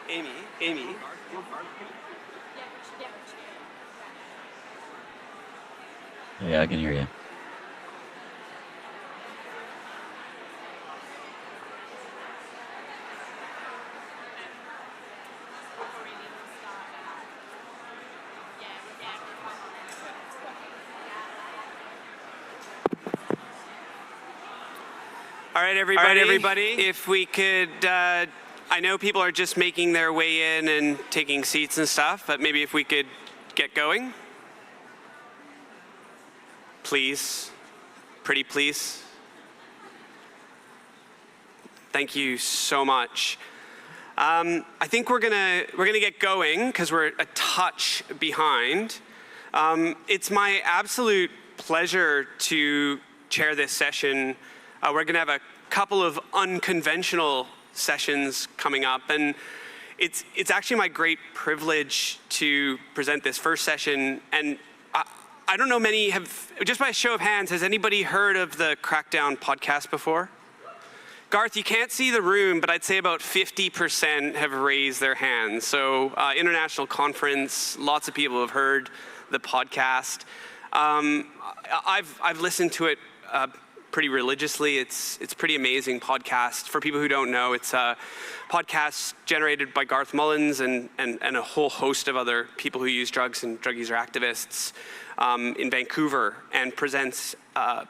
Amy. Yeah, I can hear you. All right, everybody. If we could, I know people are just making their way in and taking seats and stuff, but maybe if we could get going. Please. Pretty please. Thank you so much. I think we're gonna get going because we're a touch behind. It's my absolute pleasure to chair this session. We're gonna have a couple of unconventional sessions coming up, and it's actually my great privilege to present this first session. And I don't know many have, just by a show of hands, has anybody heard of the Crackdown podcast before? Garth, you can't see the room, but I'd say about 50% have raised their hands. So international conference, lots of people have heard the podcast. I've listened to it pretty religiously. It's pretty amazing podcast. For people who don't know, it's a podcast generated by Garth Mullins and a whole host of other people who use drugs and drug user activists in Vancouver, and presents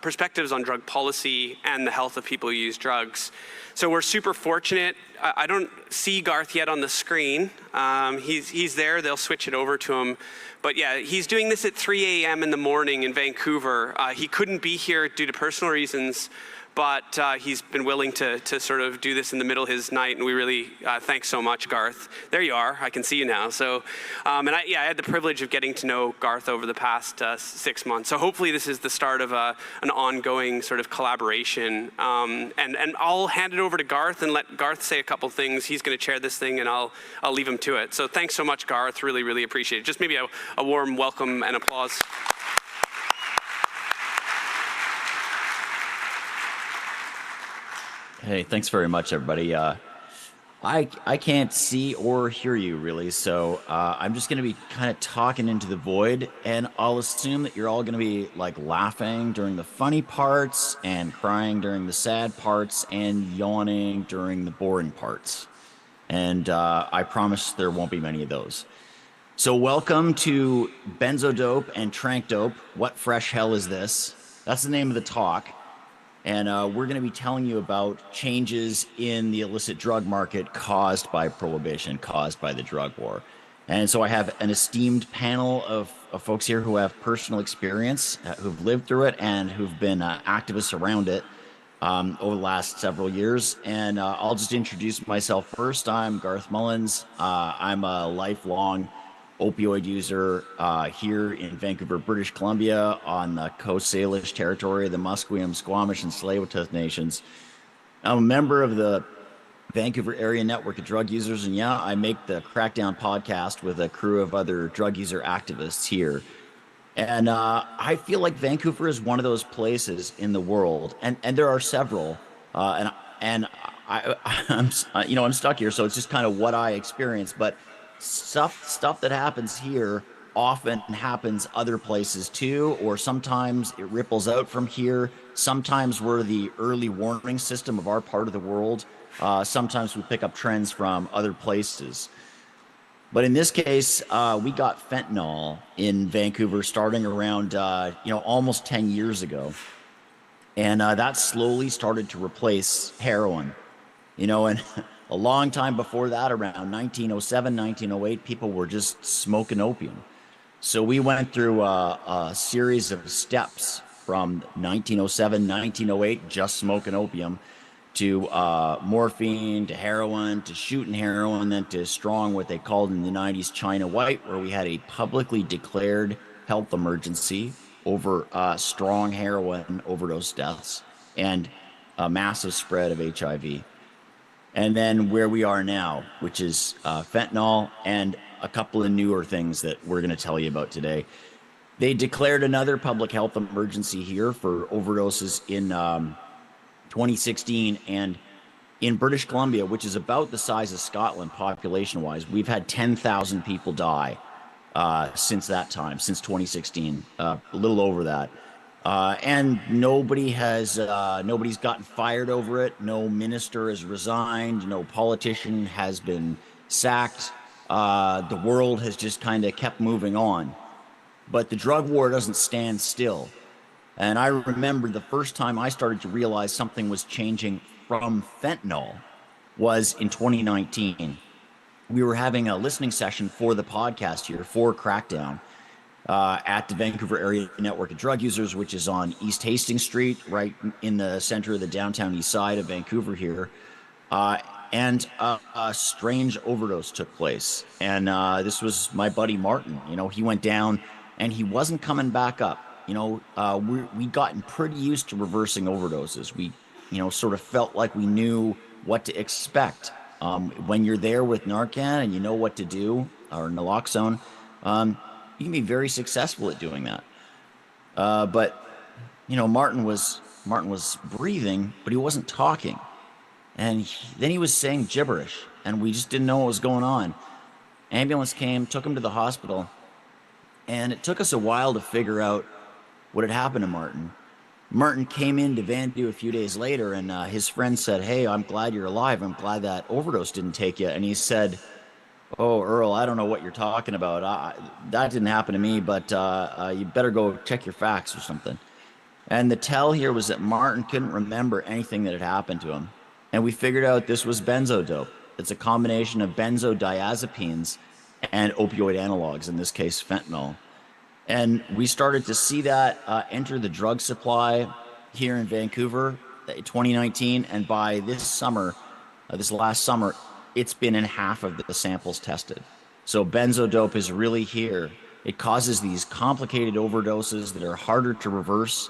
perspectives on drug policy and the health of people who use drugs. So we're super fortunate. I don't see Garth yet on the screen. He's there. They'll switch it over to him. But yeah, he's doing this at 3 a.m. in the morning in Vancouver. He couldn't be here due to personal reasons, but he's been willing to sort of do this in the middle of his night, and we really, thanks so much, Garth. There you are, I can see you now. So, and I had the privilege of getting to know Garth over the past 6 months. So hopefully this is the start of an ongoing sort of collaboration. And I'll hand it over to Garth and let Garth say a couple things. He's gonna chair this thing, and I'll leave him to it. So thanks so much, Garth, really, really appreciate it. Just maybe a warm welcome and applause. Hey, thanks very much, everybody. I can't see or hear you really, so I'm just going to be kind of talking into the void, and I'll assume that you're all going to be like laughing during the funny parts and crying during the sad parts and yawning during the boring parts. And I promise there won't be many of those. So welcome to Benzo Dope and Tranq Dope. What fresh hell is this? That's the name of the talk. And we're going to be telling you about changes in the illicit drug market caused by prohibition, caused by the drug war. And so I have an esteemed panel of folks here who have personal experience, who've lived through it, and who've been activists around it over the last several years. And I'll just introduce myself first. I'm Garth Mullins. I'm a lifelong opioid user here in Vancouver, British Columbia, on the Coast Salish territory, the Musqueam, Squamish, and Tsleil-Waututh nations. I'm a member of the Vancouver area network of drug users, and yeah, I make the Crackdown podcast with a crew of other drug user activists here. And I feel like Vancouver is one of those places in the world, and there are several, and I'm stuck here, so it's just kind of what I experience, but stuff that happens here often happens other places too, or sometimes it ripples out from here. Sometimes we're the early warning system of our part of the world. Sometimes we pick up trends from other places. But in this case, we got fentanyl in Vancouver starting around, almost 10 years ago. And that slowly started to replace heroin, and a long time before that, around 1907, 1908, people were just smoking opium. So we went through a series of steps from 1907, 1908, just smoking opium, to morphine, to heroin, to shooting heroin, then to strong, what they called in the 90s, China White, where we had a publicly declared health emergency over strong heroin overdose deaths and a massive spread of HIV. And then where we are now, which is fentanyl and a couple of newer things that we're going to tell you about today. They declared another public health emergency here for overdoses in 2016, and in British Columbia, which is about the size of Scotland population-wise, we've had 10,000 people die since that time, since 2016, a little over that. And nobody's gotten fired over it. No minister has resigned. No politician has been sacked. The world has just kind of kept moving on. But the drug war doesn't stand still. And I remember the first time I started to realize something was changing from fentanyl was in 2019. We were having a listening session for the podcast here for Crackdown at the Vancouver Area Network of Drug Users, which is on East Hastings Street, right in the center of the downtown east side of Vancouver here. And a strange overdose took place. And this was my buddy Martin. You know, he went down and he wasn't coming back up. You know, we'd gotten pretty used to reversing overdoses. We, you know, sort of felt like we knew what to expect. When you're there with Narcan and you know what to do, or naloxone, you can be very successful at doing that. But, you know, Martin was breathing, but he wasn't talking. And then he was saying gibberish, and we just didn't know what was going on. Ambulance came, took him to the hospital, and it took us a while to figure out what had happened to Martin. Martin came into Vandu a few days later, and his friend said, "Hey, I'm glad you're alive. I'm glad that overdose didn't take you." And he said, "Oh, Earl, I don't know what you're talking about. That didn't happen to me, but you better go check your facts or something." And the tell here was that Martin couldn't remember anything that had happened to him. And we figured out this was benzo dope. It's a combination of benzodiazepines and opioid analogs, in this case, fentanyl. And we started to see that enter the drug supply here in Vancouver in 2019. And by this summer, this last summer, it's been in half of the samples tested. So benzodope is really here. It causes these complicated overdoses that are harder to reverse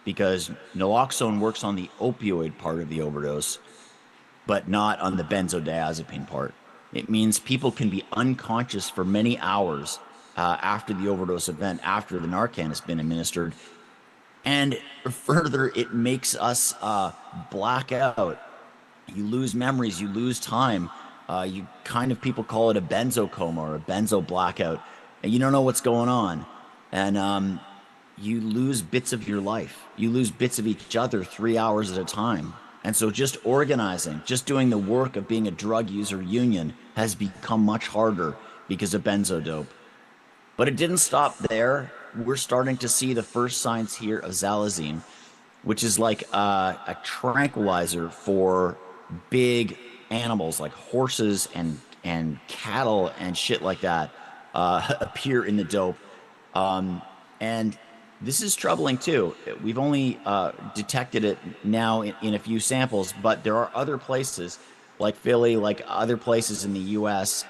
because naloxone works on the opioid part of the overdose, but not on the benzodiazepine part. It means people can be unconscious for many hours after the overdose event, after the Narcan has been administered. And further, it makes us black out. You lose memories, you lose time. You kind of, people call it a benzo coma or a benzo blackout, and you don't know what's going on. And you lose bits of your life. You lose bits of each other 3 hours at a time. And so just organizing, just doing the work of being a drug user union has become much harder because of benzodope. But it didn't stop there. We're starting to see the first signs here of xylazine, which is like a tranquilizer for big animals like horses and cattle and shit like that appear in the dope. And this is troubling too. We've only detected it now in a few samples, but there are other places like Philly, like other places in the US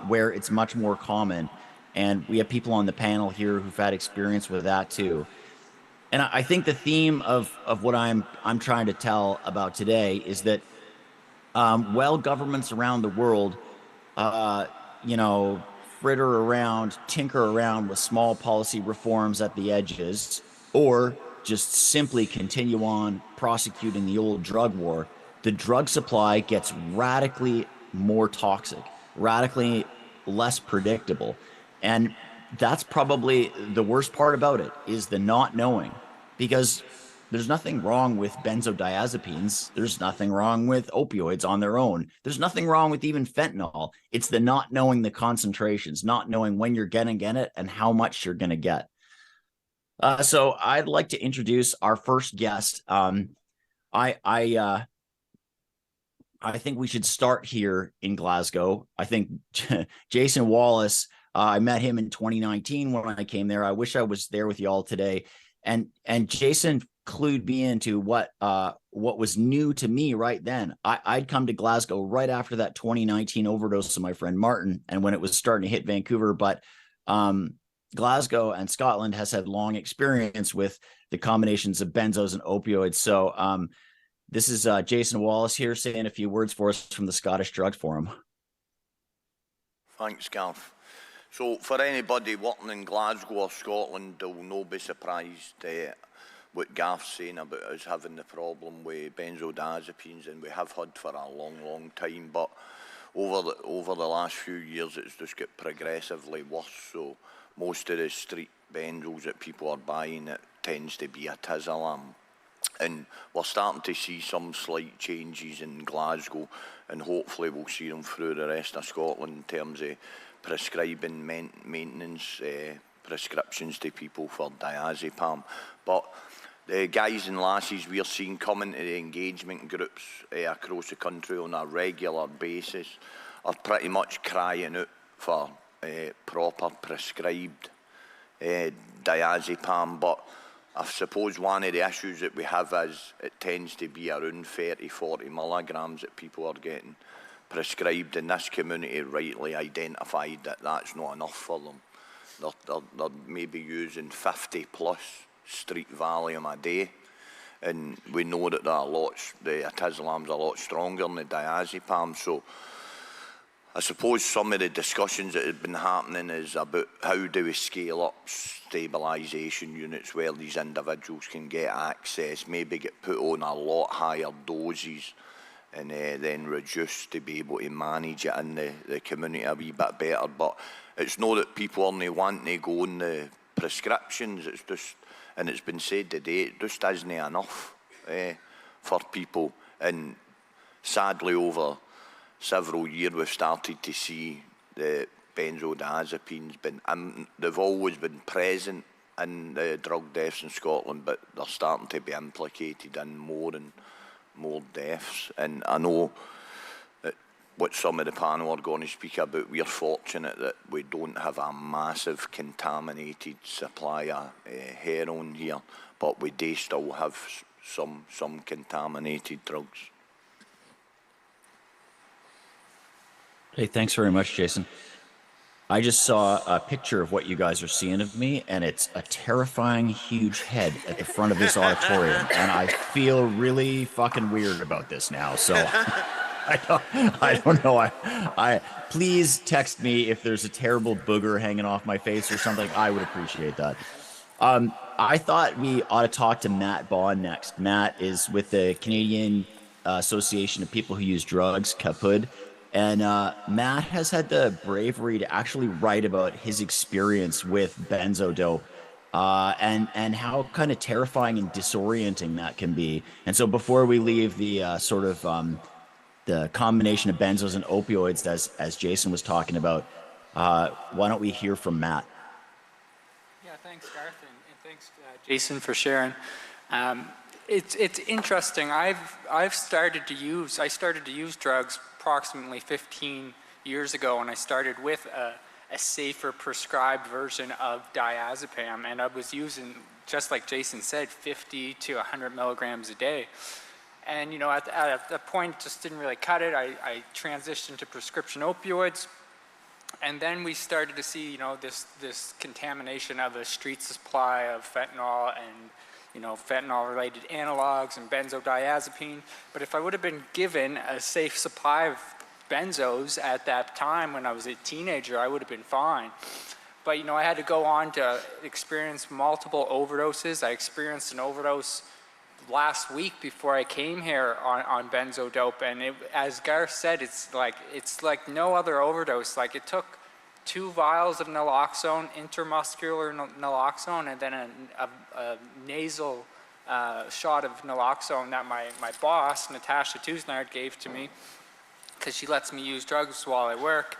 where it's much more common. And we have people on the panel here who've had experience with that too. And I think the theme of what I'm trying to tell about today is that while governments around the world, you know, fritter around, tinker around with small policy reforms at the edges, or just simply continue on prosecuting the old drug war, the drug supply gets radically more toxic, radically less predictable. And that's probably the worst part about it, is the not knowing, because there's nothing wrong with benzodiazepines. There's nothing wrong with opioids on their own. There's nothing wrong with even fentanyl. It's the not knowing the concentrations, not knowing when you're going to get it and how much you're going to get. So I'd like to introduce our first guest. I think we should start here in Glasgow. I think Jason Wallace, I met him in 2019 when I came there. I wish I was there with you all today. And Jason clued me into what was new to me right then. I'd come to Glasgow right after that 2019 overdose of my friend Martin, and when it was starting to hit Vancouver. But Glasgow and Scotland has had long experience with the combinations of benzos and opioids. So this is Jason Wallace here saying a few words for us from the Scottish Drug Forum. Thanks, Garth. So for anybody working in Glasgow or Scotland, they'll not be surprised. what Garth's saying about us having the problem with benzodiazepines, and we have had for a long, long time, but over the last few years it's just got progressively worse. So most of the street benzos that people are buying, it tends to be a Tizalam. And we're starting to see some slight changes in Glasgow, and hopefully we'll see them through the rest of Scotland in terms of prescribing maintenance prescriptions to people for diazepam. But the guys and lasses we're seeing coming to the engagement groups across the country on a regular basis are pretty much crying out for proper prescribed diazepam. But I suppose one of the issues that we have is it tends to be around 30-40 milligrams that people are getting prescribed, and this community rightly identified that that's not enough for them. They're maybe using 50 plus street Valium a day, and we know that the Tizalam's a lot stronger than the diazepam. So I suppose some of the discussions that have been happening is about how do we scale up stabilisation units where these individuals can get access, maybe get put on a lot higher doses, and then reduce to be able to manage it in the community a wee bit better. But it's not that people only want to go on the prescriptions, it's just, and it's been said today, it just isn't enough for people. And sadly, over several years, we've started to see the benzodiazepines they've always been present in the drug deaths in Scotland, but they're starting to be implicated in more and more deaths. And I know that what some of the panel are going to speak about, we're fortunate that we don't have a massive contaminated supply of heroin here, but we do still have some contaminated drugs. Hey, thanks very much, Jason. I just saw a picture of what you guys are seeing of me, and it's a terrifying, huge head at the front of this auditorium, and I feel really fucking weird about this now. So I don't know. I please text me if there's a terrible booger hanging off my face or something. I would appreciate that. I thought we ought to talk to Matt Bonn next. Matt is with the Canadian Association of People Who Use Drugs, CAPUD. And Matt has had the bravery to actually write about his experience with benzo dope and how kind of terrifying and disorienting that can be. And so before we leave the sort of the combination of benzos and opioids, as Jason was talking about, why don't we hear from Matt? Yeah, thanks, Garth, and thanks, Jason, for sharing. It's interesting. I started to use drugs approximately 15 years ago, and I started with a safer prescribed version of diazepam, and I was using, just like Jason said, 50 to 100 milligrams a day. And you know, at that point, just didn't really cut it. I transitioned to prescription opioids, and then we started to see, you know, this contamination of a street supply of fentanyl and, you know, fentanyl-related analogs and benzodiazepine. But if I would have been given a safe supply of benzos at that time when I was a teenager, I would have been fine. But, you know, I had to go on to experience multiple overdoses. I experienced an overdose last week before I came here on benzo dope, and as Garth said, it's like no other overdose. Like, it took 2 vials of naloxone, intermuscular naloxone, and then a nasal shot of naloxone that my boss, Natasha Tusnard, gave to me, because she lets me use drugs while I work.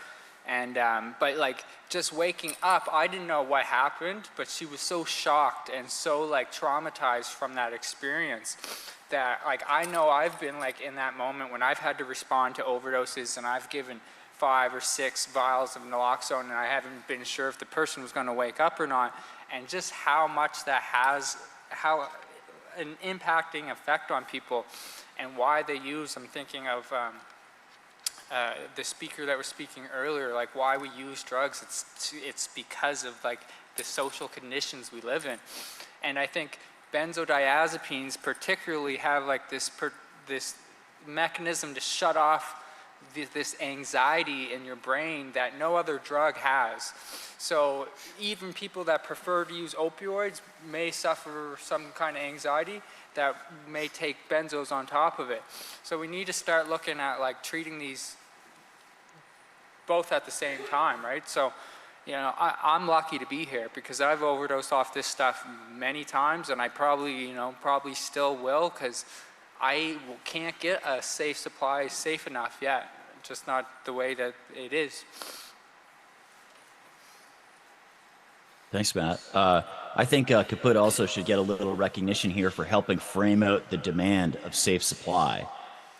And but like, just waking up, I didn't know what happened, but she was so shocked and so like traumatized from that experience that, like, I know I've been like in that moment when I've had to respond to overdoses, and I've given 5 or 6 vials of naloxone, and I haven't been sure if the person was going to wake up or not, and just how much that has, how an impacting effect on people, and why they use. I'm thinking of the speaker that was speaking earlier, like why we use drugs. It's because of like the social conditions we live in, and I think benzodiazepines particularly have like this mechanism to shut off this anxiety in your brain that no other drug has. So even people that prefer to use opioids may suffer some kind of anxiety that may take benzos on top of it. So we need to start looking at like treating these both at the same time, right? So, you know, I'm lucky to be here because I've overdosed off this stuff many times, and I probably, you know, probably still will, because I can't get a safe supply safe enough yet. Just not the way that it is. Thanks, Matt. I think Kaput also should get a little recognition here for helping frame out the demand of safe supply.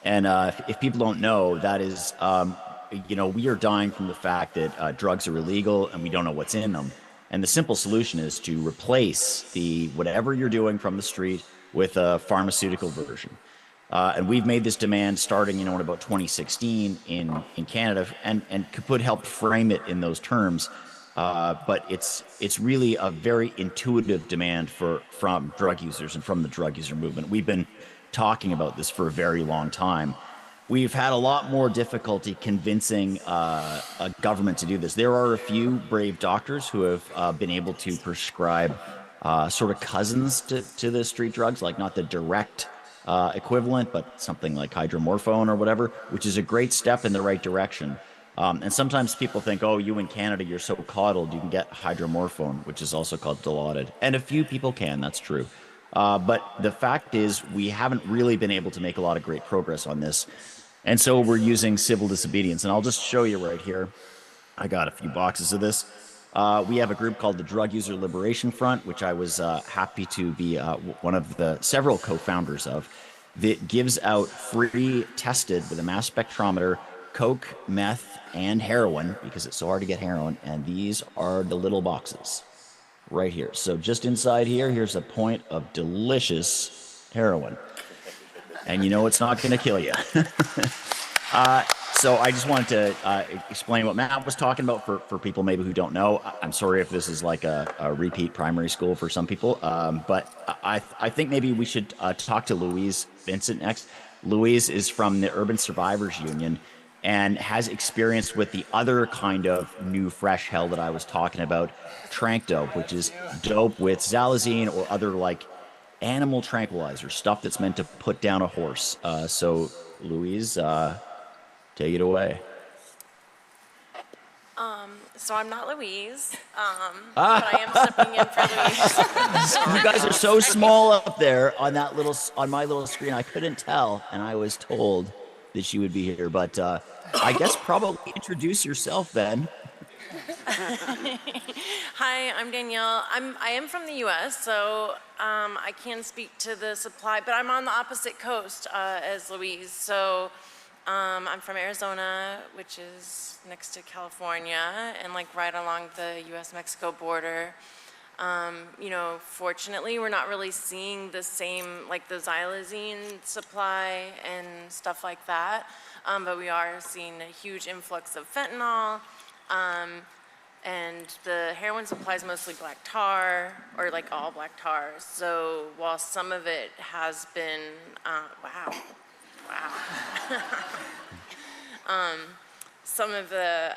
And if people don't know, that is, you know, we are dying from the fact that drugs are illegal and we don't know what's in them. And the simple solution is to replace the whatever you're doing from the street with a pharmaceutical version. And we've made this demand starting, you know, in about 2016 in Canada, and Kaput helped frame it in those terms. But it's really a very intuitive demand from drug users and from the drug user movement. We've been talking about this for a very long time. We've had a lot more difficulty convincing a government to do this. There are a few brave doctors who have been able to prescribe sort of cousins to the street drugs, like not the direct equivalent, but something like hydromorphone or whatever, which is a great step in the right direction. And sometimes people think, oh, you in Canada, you're so coddled, you can get hydromorphone, which is also called Dilaudid. And a few people can, that's true. But the fact is, we haven't really been able to make a lot of great progress on this. And so we're using civil disobedience. And I'll just show you right here. I got a few boxes of this. We have a group called the Drug User Liberation Front, which I was happy to be one of the several co-founders of, that gives out free tested with a mass spectrometer coke, meth, and heroin, because it's so hard to get heroin. And these are the little boxes right here. So just inside here, here's a point of delicious heroin. And you know it's not going to kill you. So I just wanted to explain what Matt was talking about for people maybe who don't know. I'm sorry if this is like a repeat primary school for some people, but I think maybe we should talk to Louise Vincent next. Louise is from the Urban Survivors Union and has experience with the other kind of new fresh hell that I was talking about, tranq dope, which is dope with xylazine or other like animal tranquilizer, stuff that's meant to put down a horse. So Louise, take it away. So I'm not Louise, but I am stepping in for Louise. You guys are so small up there on that little, on my little screen. I couldn't tell, and I was told that she would be here. But I guess probably introduce yourself then. Hi, I'm Danielle. I am from the U.S., so I can speak to the supply, but I'm on the opposite coast as Louise. So I'm from Arizona, which is next to California, and like right along the U.S.-Mexico border. You know, fortunately, we're not really seeing the same, like the xylazine supply and stuff like that, but we are seeing a huge influx of fentanyl, and the heroin supply is mostly black tar, or like all black tar. So while some of it has been, wow. Some of the,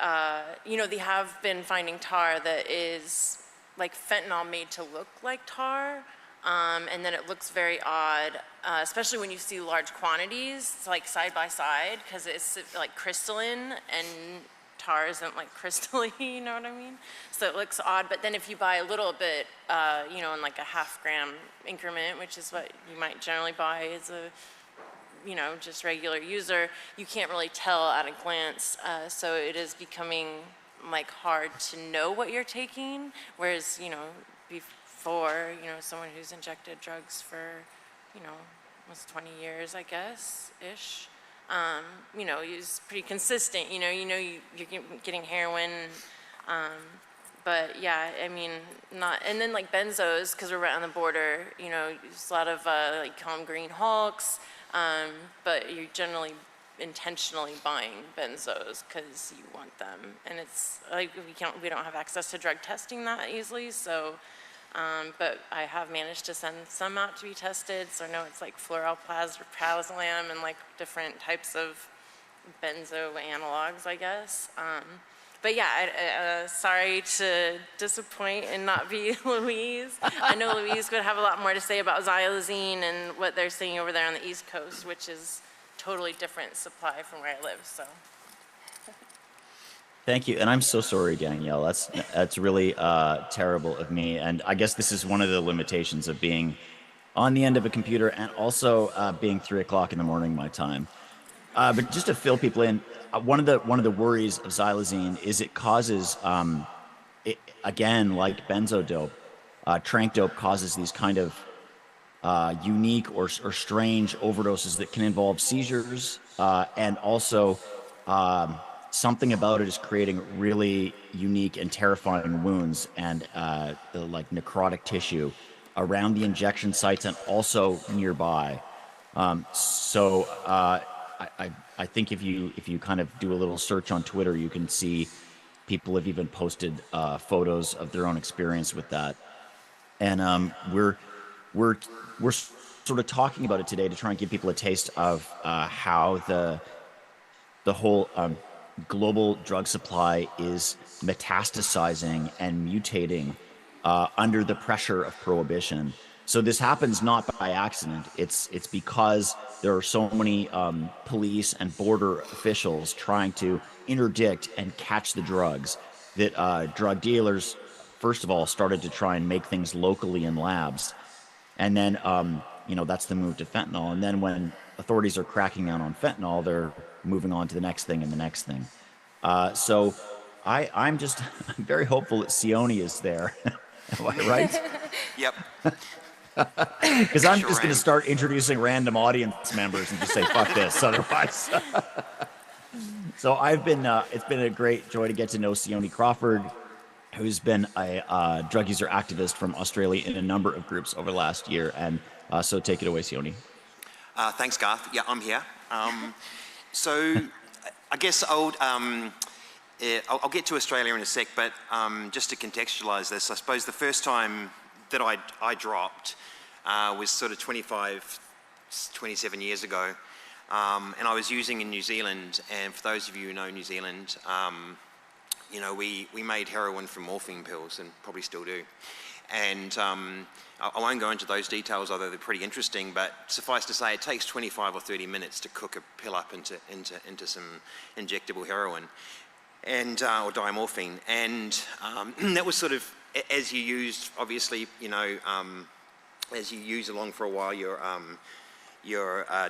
you know, they have been finding tar that is like fentanyl made to look like tar, and then it looks very odd, especially when you see large quantities, like side by side, because it's like crystalline and tar isn't like crystally, you know what I mean? So it looks odd, but then if you buy a little bit, you know, in like a half-gram increment, which is what you might generally buy as a, you know, just regular user, you can't really tell at a glance. So it is becoming like hard to know what you're taking. Whereas, you know, before, you know, someone who's injected drugs for, you know, almost 20 years, I guess, ish, you know, is pretty consistent. You know, you're getting heroin. But yeah, I mean, not, and then like benzos, because we're right on the border, you know, there's a lot of like call them green hulks. But you're generally intentionally buying benzos because you want them, and it's like we don't have access to drug testing that easily. So, but I have managed to send some out to be tested. So I know it's like fluoroplazlam and like different types of benzo analogs, I guess. But yeah, sorry to disappoint and not be Louise. I know Louise would have a lot more to say about xylazine and what they're seeing over there on the East Coast, which is totally different supply from where I live, so. Thank you, and I'm so sorry, Danielle. That's really terrible of me, and I guess this is one of the limitations of being on the end of a computer and also being 3 o'clock in the morning my time. But just to fill people in, one of the worries of xylazine is it causes, again, like benzo dope, tranq dope causes these kind of unique or strange overdoses that can involve seizures, and also something about it is creating really unique and terrifying wounds and like necrotic tissue around the injection sites and also nearby. I think if you kind of do a little search on Twitter, you can see people have even posted photos of their own experience with that. And we're sort of talking about it today to try and give people a taste of how the whole global drug supply is metastasizing and mutating under the pressure of prohibition. So this happens not by accident. It's because there are so many police and border officials trying to interdict and catch the drugs that drug dealers, first of all, started to try and make things locally in labs. And then, that's the move to fentanyl. And then when authorities are cracking down on fentanyl, they're moving on to the next thing and the next thing. So I'm very hopeful that Sione is there. Am I right? Yep. Because I'm just going to start introducing random audience members and just say, fuck this, otherwise. So it's been a great joy to get to know Sione Crawford, who's been a drug user activist from Australia in a number of groups over the last year. And so take it away, Sione. Thanks, Garth. Yeah, I'm here. So I guess I'll get to Australia in a sec, but just to contextualise this, I suppose the first time that I dropped was sort of 27 years ago, and I was using in New Zealand. And for those of you who know New Zealand, we made heroin from morphine pills, and probably still do. And I won't go into those details, although they're pretty interesting, but suffice to say, it takes 25 or 30 minutes to cook a pill up into some injectable heroin, and or diamorphine. And that was sort of, as you used, obviously, as you use along for a while, your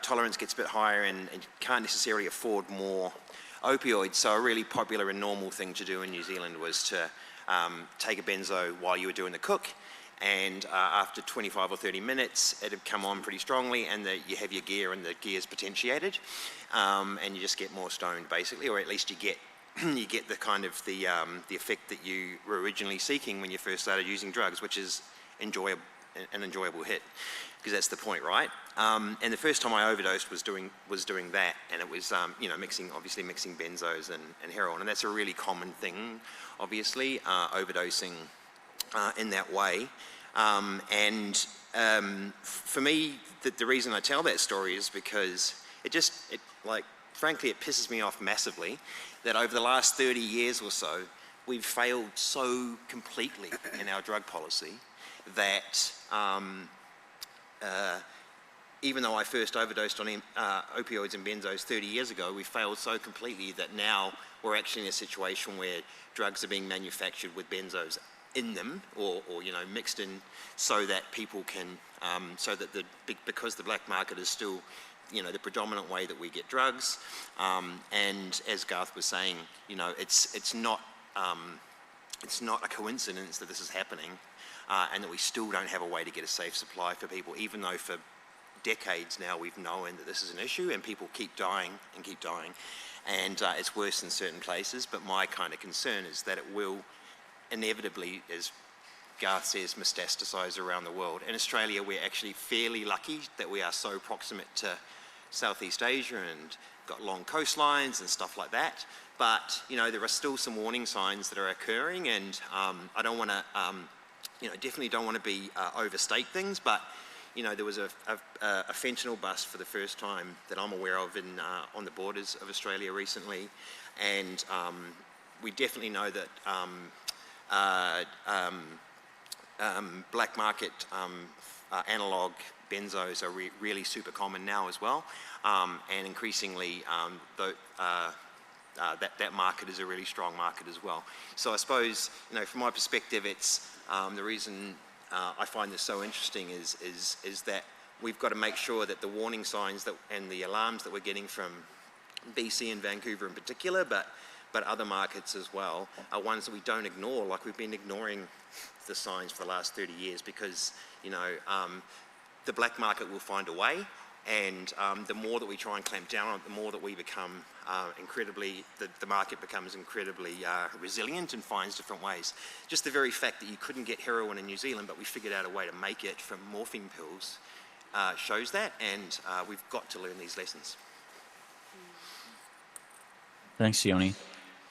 tolerance gets a bit higher, and you can't necessarily afford more opioids. So a really popular and normal thing to do in New Zealand was to take a benzo while you were doing the cook, and after 25 or 30 minutes, it'd come on pretty strongly, and you have your gear, and the gear's potentiated, and you just get more stoned, basically, or at least you get the kind of the effect that you were originally seeking when you first started using drugs, which is an enjoyable hit, because that's the point, right? And the first time I overdosed was doing that, and it was mixing benzos and heroin, and that's a really common thing, obviously, overdosing in that way. For me, the reason I tell that story is because frankly, it pisses me off massively that over the last 30 years or so, we've failed so completely in our drug policy that even though I first overdosed on opioids and benzos 30 years ago, we failed so completely that now we're actually in a situation where drugs are being manufactured with benzos in them, or mixed in, so that people can, because the black market is still, the predominant way that we get drugs, and as Garth was saying, it's not a coincidence that this is happening, and that we still don't have a way to get a safe supply for people, even though for decades now we've known that this is an issue, and people keep dying, and it's worse in certain places. But my kind of concern is that it will inevitably, as Garth says, metastasize around the world. In Australia, we're actually fairly lucky that we are so proximate to Southeast Asia and got long coastlines and stuff like that. But there are still some warning signs that are occurring, and I don't want to, definitely don't want to overstate things. But you know, there was a fentanyl bust for the first time that I'm aware of on the borders of Australia recently, and we definitely know that black market analog benzos are really super common now as well, and increasingly that market is a really strong market as well. So I suppose, you know, from my perspective, it's the reason I find this so interesting is that we've got to make sure that the warning signs and the alarms that we're getting from BC and Vancouver in particular, but other markets as well, are ones that we don't ignore, like we've been ignoring the signs for the last 30 years because, you know, the black market will find a way, and the more that we try and clamp down on it, the more that we become the market becomes incredibly resilient and finds different ways. Just the very fact that you couldn't get heroin in New Zealand, but we figured out a way to make it from morphine pills shows that, and we've got to learn these lessons. Thanks, Sione.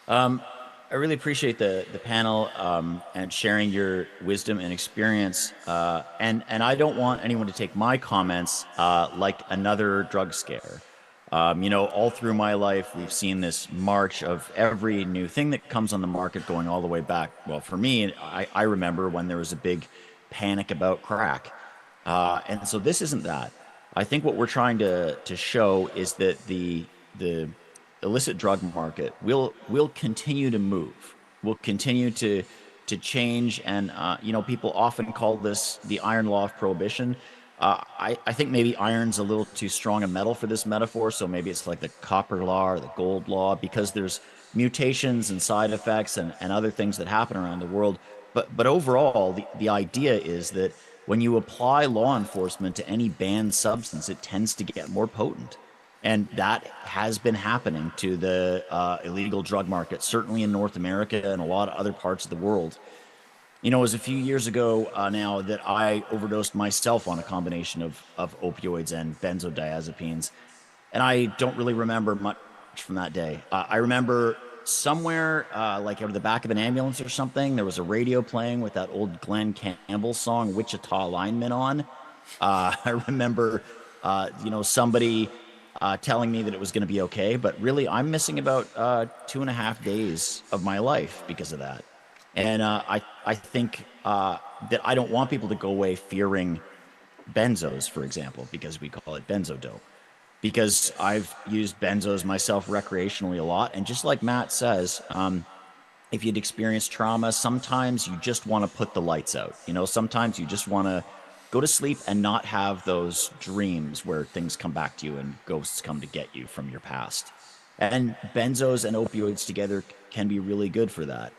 I really appreciate the panel and sharing your wisdom and experience. And I don't want anyone to take my comments like another drug scare. You know, all through my life, we've seen this march of every new thing that comes on the market going all the way back. Well, for me, I remember when there was a big panic about crack. And so this isn't that. I think what we're trying to show is that the illicit drug market will continue to move, will continue to change, and you know, people often call this the iron law of prohibition. I think maybe iron's a little too strong a metal for this metaphor, so maybe it's like the copper law or the gold law, because there's mutations and side effects and other things that happen around the world. But overall, the idea is that when you apply law enforcement to any banned substance, it tends to get more potent. And that has been happening to the illegal drug market, certainly in North America and a lot of other parts of the world. You know, it was a few years ago now that I overdosed myself on a combination of opioids and benzodiazepines. And I don't really remember much from that day. I remember somewhere, like out of the back of an ambulance or something, there was a radio playing with that old Glenn Campbell song, Wichita Lineman, on. I remember, you know, somebody telling me that it was going to be okay, but really I'm missing about 2.5 days of my life because of that. And I think that I don't want people to go away fearing benzos, for example, because we call it benzo dope. Because I've used benzos myself recreationally a lot, and just like Matt says, if you'd experienced trauma, sometimes you just want to put the lights out. You know, sometimes you just want to go to sleep and not have those dreams where things come back to you and ghosts come to get you from your past. And benzos and opioids together can be really good for that.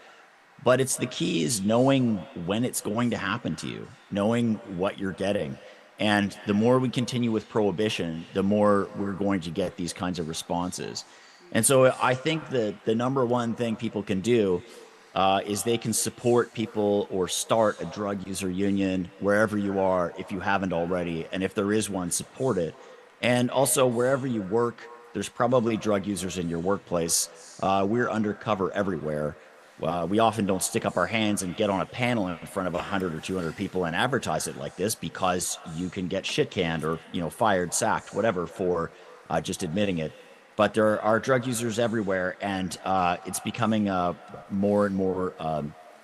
But it's the key is knowing when it's going to happen to you, knowing what you're getting. And the more we continue with prohibition, the more we're going to get these kinds of responses. And so I think that the number one thing people can do is they can support people or start a drug user union wherever you are if you haven't already. And if there is one, support it. And also wherever you work, there's probably drug users in your workplace. We're undercover everywhere. We often don't stick up our hands and get on a panel in front of 100 or 200 people and advertise it like this because you can get shit canned or, you know, fired, sacked, whatever for just admitting it. But there are drug users everywhere, and it's becoming more and more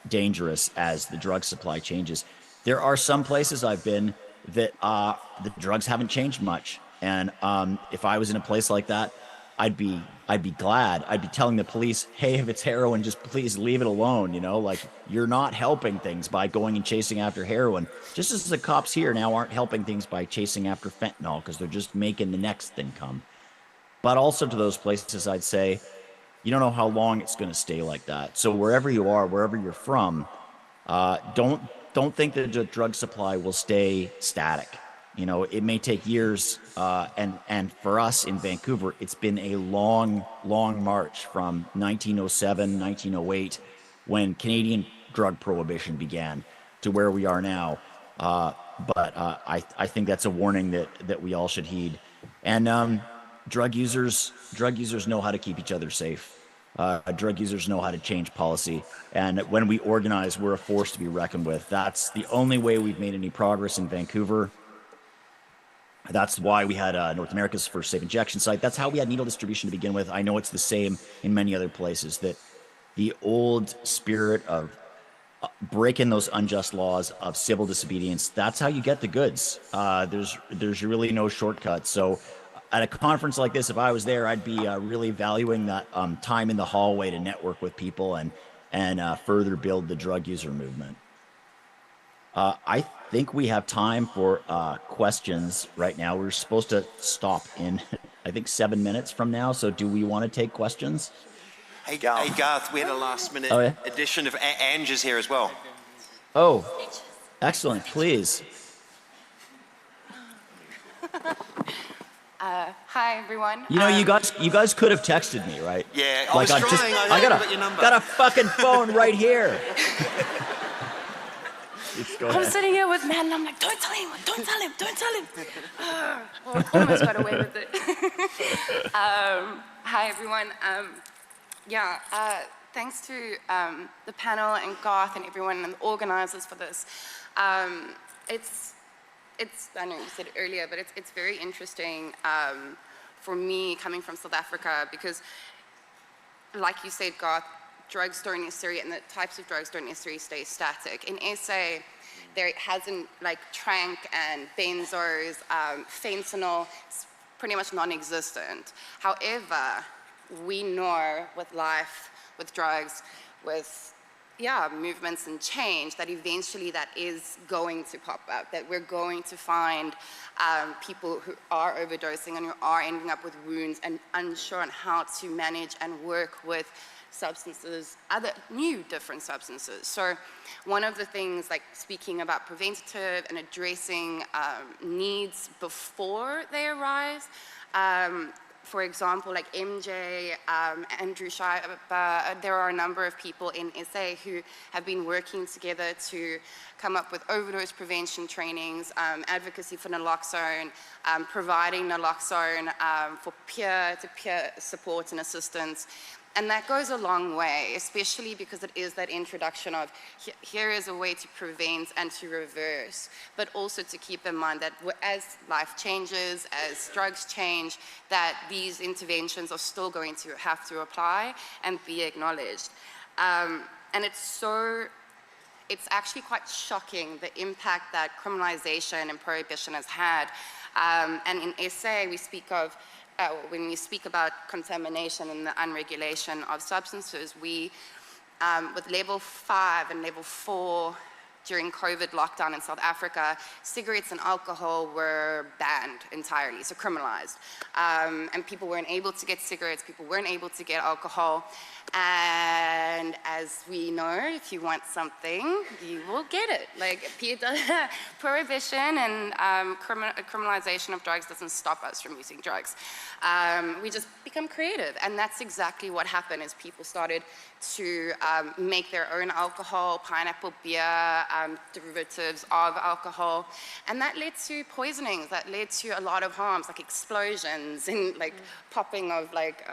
dangerous as the drug supply changes. There are some places I've been that the drugs haven't changed much, and if I was in a place like that, I'd be glad. I'd be telling the police, hey, if it's heroin, just please leave it alone. You know, like, you're not helping things by going and chasing after heroin. Just as the cops here now aren't helping things by chasing after fentanyl because they're just making the next thing come. But also to those places, I'd say, you don't know how long it's going to stay like that. So wherever you are, wherever you're from, don't think that the drug supply will stay static. You know, it may take years, and for us in Vancouver, it's been a long, long march from 1907, 1908, when Canadian drug prohibition began, to where we are now. But I think that's a warning that we all should heed. And drug users know how to keep each other safe. Drug users know how to change policy. And when we organize, we're a force to be reckoned with. That's the only way we've made any progress in Vancouver. That's why we had North America's first safe injection site. That's how we had needle distribution to begin with. I know it's the same in many other places, that the old spirit of breaking those unjust laws of civil disobedience, that's how you get the goods. There's really no shortcut. So at a conference like this, if I was there, I'd be really valuing that time in the hallway to network with people and further build the drug user movement. I think we have time for questions right now. We're supposed to stop in, I think, 7 minutes from now. So do we want to take questions? Hey, Garth, we had a last-minute addition of Ange is here as well. Oh, excellent. Please. Hi, everyone. You know, you guys could have texted me, right? Yeah, like I was trying. I got your number. Got a fucking phone right here. I'm sitting here with Matt, and I'm like, don't tell him. Well, almost got away with it. Hi, everyone. Thanks to the panel and Garth and everyone and the organizers for this. It's I know you said it earlier, but it's very interesting for me coming from South Africa, because like you said, Garth, drugs don't necessarily, and the types of drugs don't necessarily stay static. In SA, there hasn't, like tranq and benzos, fentanyl, it's pretty much non-existent. However, we know with life, with drugs, with movements and change, that eventually that is going to pop up, that we're going to find people who are overdosing and who are ending up with wounds and unsure on how to manage and work with substances, other new different substances. So one of the things, like speaking about preventative and addressing needs before they arise, for example, like MJ, Andrew Shire, there are a number of people in SA who have been working together to come up with overdose prevention trainings, advocacy for naloxone, providing naloxone for peer-to-peer support and assistance. And that goes a long way, especially because it is that introduction of here is a way to prevent and to reverse, but also to keep in mind that as life changes, as drugs change, that these interventions are still going to have to apply and be acknowledged. And it's actually quite shocking, the impact that criminalization and prohibition has had. And in SA, we speak of when we speak about contamination and the unregulation of substances, we, with level 5 and level 4 during COVID lockdown in South Africa, cigarettes and alcohol were banned entirely, so criminalized. And people weren't able to get cigarettes, people weren't able to get alcohol. And as we know, if you want something, you will get it. Like prohibition and criminalization of drugs doesn't stop us from using drugs. We just become creative, and that's exactly what happened. Is people started to make their own alcohol, pineapple beer, derivatives of alcohol, and that led to poisonings. That led to a lot of harms, like explosions and like popping of like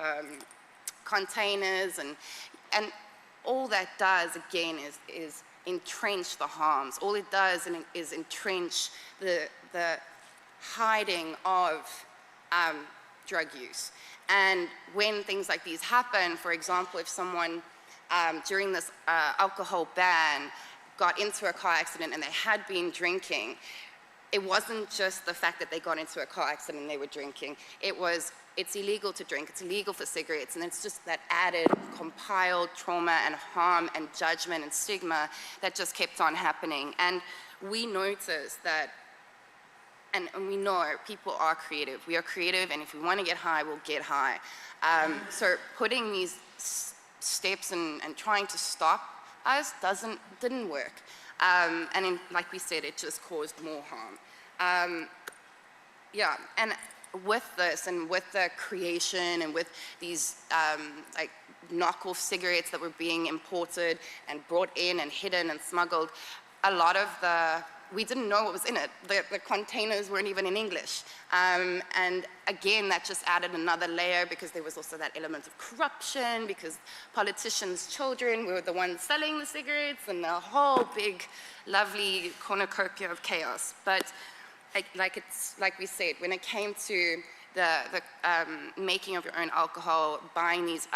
containers, and all that does again is entrench the harms. All it does is entrench the hiding of drug use. And when things like these happen, for example, if someone during this alcohol ban got into a car accident and they had been drinking, it wasn't just the fact that they got into a car accident and they were drinking. It's illegal to drink, it's illegal for cigarettes, and it's just that added compiled trauma and harm and judgment and stigma that just kept on happening. And we noticed that, and we know people are creative. We are creative, and if we want to get high, we'll get high. So putting these steps and trying to stop us didn't work. And like we said, it just caused more harm. And with this and with the creation and with these like knockoff cigarettes that were being imported and brought in and hidden and smuggled, a lot of we didn't know what was in it. The containers weren't even in English. And again, that just added another layer, because there was also that element of corruption, because politicians' children were the ones selling the cigarettes, and the whole big, lovely cornucopia of chaos. But like we said, when it came to the making of your own alcohol, buying these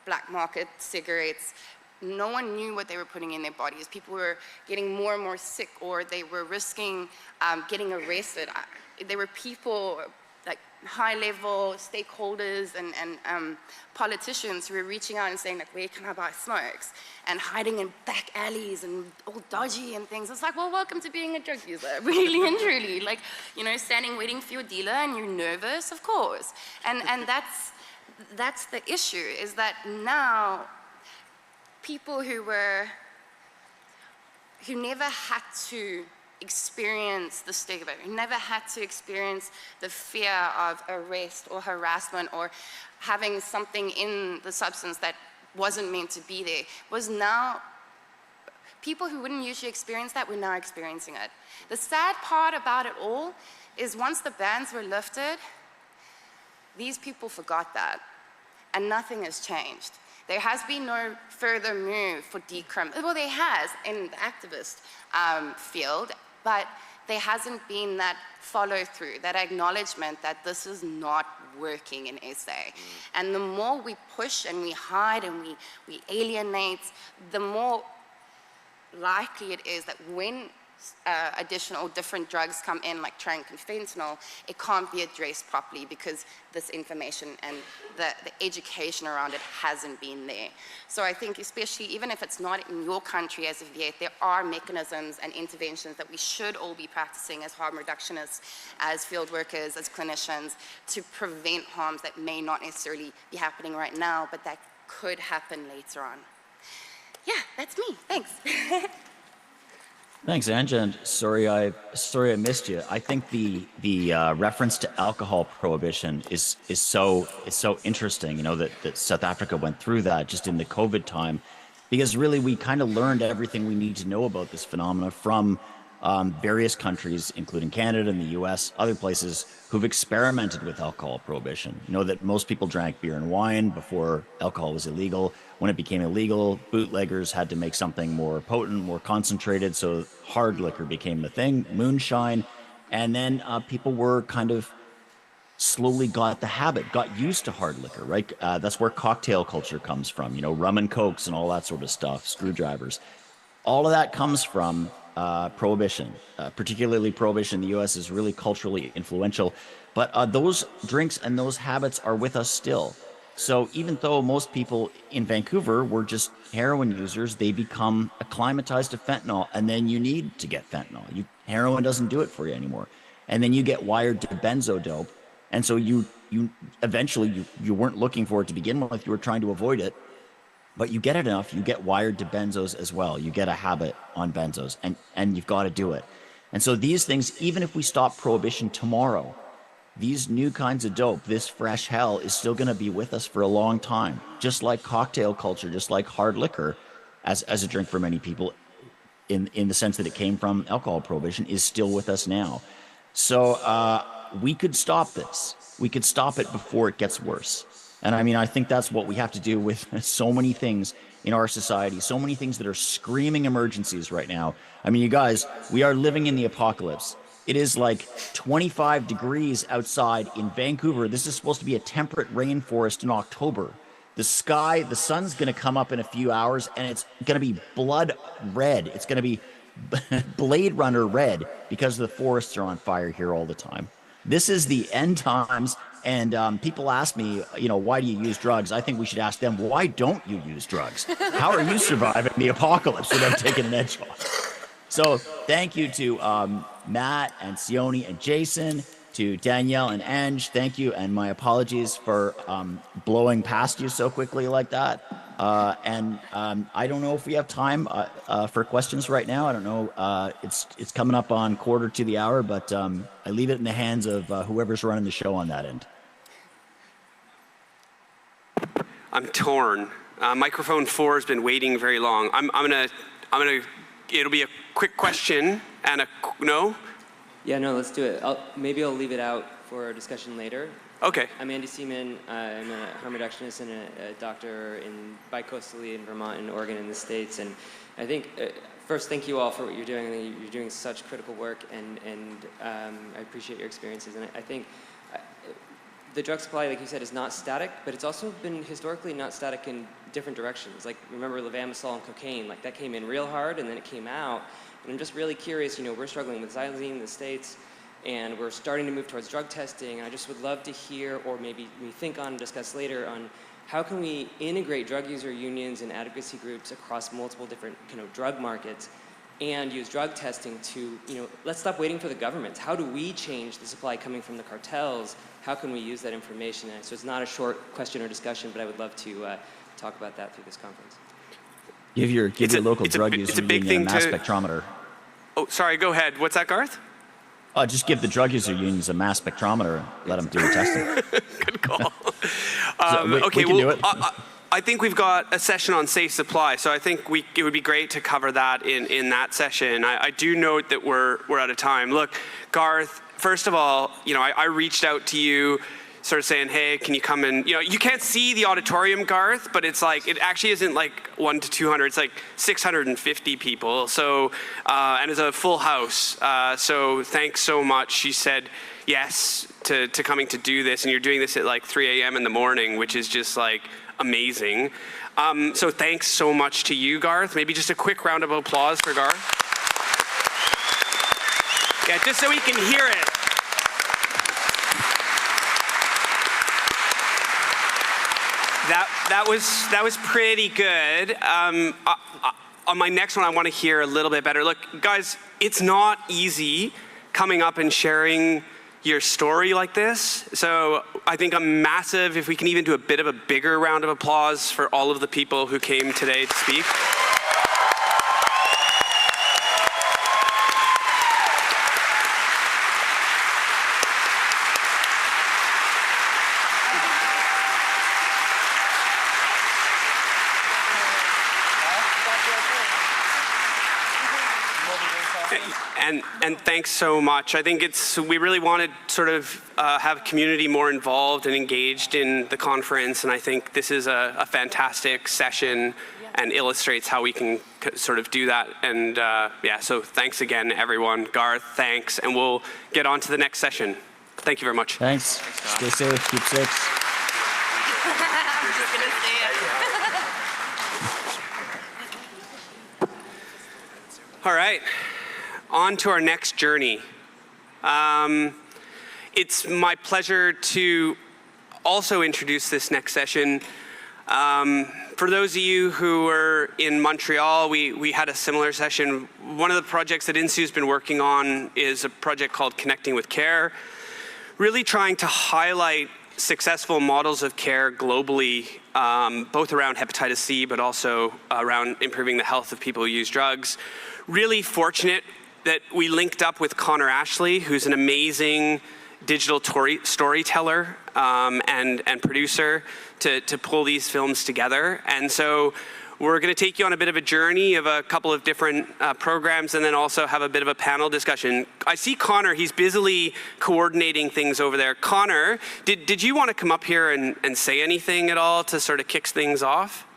black market cigarettes, no one knew what they were putting in their bodies. People were getting more and more sick, or they were risking getting arrested. There were people, like high-level stakeholders and politicians who were reaching out and saying, like, where can I buy smokes? And hiding in back alleys and all dodgy and things. It's like, well, welcome to being a drug user, really and truly. Like, you know, standing waiting for your dealer and you're nervous, of course. And that's the issue, is that now people who never had to experience the stigma, who never had to experience the fear of arrest or harassment or having something in the substance that wasn't meant to be there, was now, people who wouldn't usually experience that were now experiencing it. The sad part about it all is once the bans were lifted, these people forgot that, and nothing has changed. There has been no further move for decrim. Well, there has in the activist field, but there hasn't been that follow through, that acknowledgement that this is not working in SA. And the more we push and we hide and we alienate, the more likely it is that when additional different drugs come in, like tranq and fentanyl, it can't be addressed properly because this information and the education around it hasn't been there. So I think especially, even if it's not in your country as of yet, there are mechanisms and interventions that we should all be practicing as harm reductionists, as field workers, as clinicians, to prevent harms that may not necessarily be happening right now, but that could happen later on. Yeah, that's me. Thanks. Thanks, Ange, and sorry I missed you. I think the reference to alcohol prohibition is so interesting. You know, that South Africa went through that just in the COVID time, because really we kind of learned everything we need to know about this phenomena from various countries, including Canada and the US, other places who've experimented with alcohol prohibition. You know that most people drank beer and wine before alcohol was illegal. When it became illegal, bootleggers had to make something more potent, more concentrated, so hard liquor became the thing, moonshine, and then people were kind of slowly got the habit, got used to hard liquor, right? That's where cocktail culture comes from, you know, rum and cokes and all that sort of stuff, screwdrivers. All of that comes from prohibition, particularly prohibition in the US is really culturally influential, but those drinks and those habits are with us still. So even though most people in Vancouver were just heroin users, they become acclimatized to fentanyl, and then you need to get fentanyl. Heroin doesn't do it for you anymore. And then you get wired to benzo dope, and so you eventually you weren't looking for it to begin with, you were trying to avoid it. But you get it enough, you get wired to benzos as well. You get a habit on benzos, and you've got to do it. And so these things, even if we stop prohibition tomorrow, these new kinds of dope, this fresh hell, is still going to be with us for a long time. Just like cocktail culture, just like hard liquor, as a drink for many people, in the sense that it came from alcohol prohibition, is still with us now. So we could stop this. We could stop it before it gets worse. And I mean, I think that's what we have to do with so many things in our society, so many things that are screaming emergencies right now. I mean, you guys, we are living in the apocalypse. It is like 25 degrees outside in Vancouver. This is supposed to be a temperate rainforest in October. The sun's going to come up in a few hours, and it's going to be blood red. It's going to be Blade Runner red because the forests are on fire here all the time. This is the end times. And people ask me, you know, why do you use drugs? I think we should ask them, why don't you use drugs? How are you surviving the apocalypse without taking an edge off? So thank you to Matt and Sione and Jason, to Danielle and Ange. Thank you, and my apologies for blowing past you so quickly like that. And I don't know if we have time for questions right now. I don't know. It's coming up on quarter to the hour, but I leave it in the hands of whoever's running the show on that end. I'm torn. Microphone 4 has been waiting very long. I'm gonna. It'll be a quick question and no. Yeah, no, let's do it. Maybe I'll leave it out for discussion later. Okay. I'm Andy Seaman. I'm a harm reductionist and a doctor bicoastally in Vermont and Oregon in the States. And I think first, thank you all for what you're doing. I think you're doing such critical work, and I appreciate your experiences. And I think the drug supply, like you said, is not static, but it's also been historically not static in different directions. Like, remember levamisole and cocaine, like that came in real hard and then it came out. And I'm just really curious, you know, we're struggling with xylazine in the States, and we're starting to move towards drug testing. And I just would love to hear, or maybe we think on, discuss later on, how can we integrate drug user unions and advocacy groups across multiple different drug markets and use drug testing to, let's stop waiting for the governments. How do we change the supply coming from the cartels? How can we use that information? And so it's not a short question or discussion, but I would love to talk about that through this conference. Give your local drug user union a mass spectrometer. Oh, sorry, go ahead. What's that, Garth? Just give the drug user unions a mass spectrometer. Let them do the testing. Good call. Okay, we can do it. I think we've got a session on safe supply, so I think it would be great to cover that in that session. I do note that we're out of time. Look, Garth, first of all, I reached out to you sort of saying, hey, can you come and, you can't see the auditorium, Garth, but it's like, it actually isn't like 1 to 200, it's like 650 people. So, and it's a full house. So thanks so much. She said yes to coming to do this, and you're doing this at like 3 a.m. in the morning, which is just like amazing. So thanks so much to you, Garth. Maybe just a quick round of applause for Garth. Yeah, just so we can hear it. That was pretty good. On my next one, I want to hear a little bit better. Look, guys, it's not easy coming up and sharing your story like this. So I think a massive, if we can even do a bit of a bigger round of applause for all of the people who came today to speak. And thanks so much. I think we really want to sort of have community more involved and engaged in the conference, and I think this is a fantastic session and illustrates how we can sort of do that. And yeah, so thanks again, everyone. Garth, thanks, and we'll get on to the next session. Thank you very much. Thanks. Stay safe. Keep safe. All right. On to our next journey. It's my pleasure to also introduce this next session. For those of you who were in Montreal, we had a similar session. One of the projects that INHSU's been working on is a project called Connecting with Care, really trying to highlight successful models of care globally, both around hepatitis C, but also around improving the health of people who use drugs. Really fortunate that we linked up with Conor Ashleigh, who's an amazing digital storyteller and producer to pull these films together. And so we're going to take you on a bit of a journey of a couple of different programs, and then also have a bit of a panel discussion. I see Conor, he's busily coordinating things over there. Conor, did you want to come up here and say anything at all to sort of kick things off?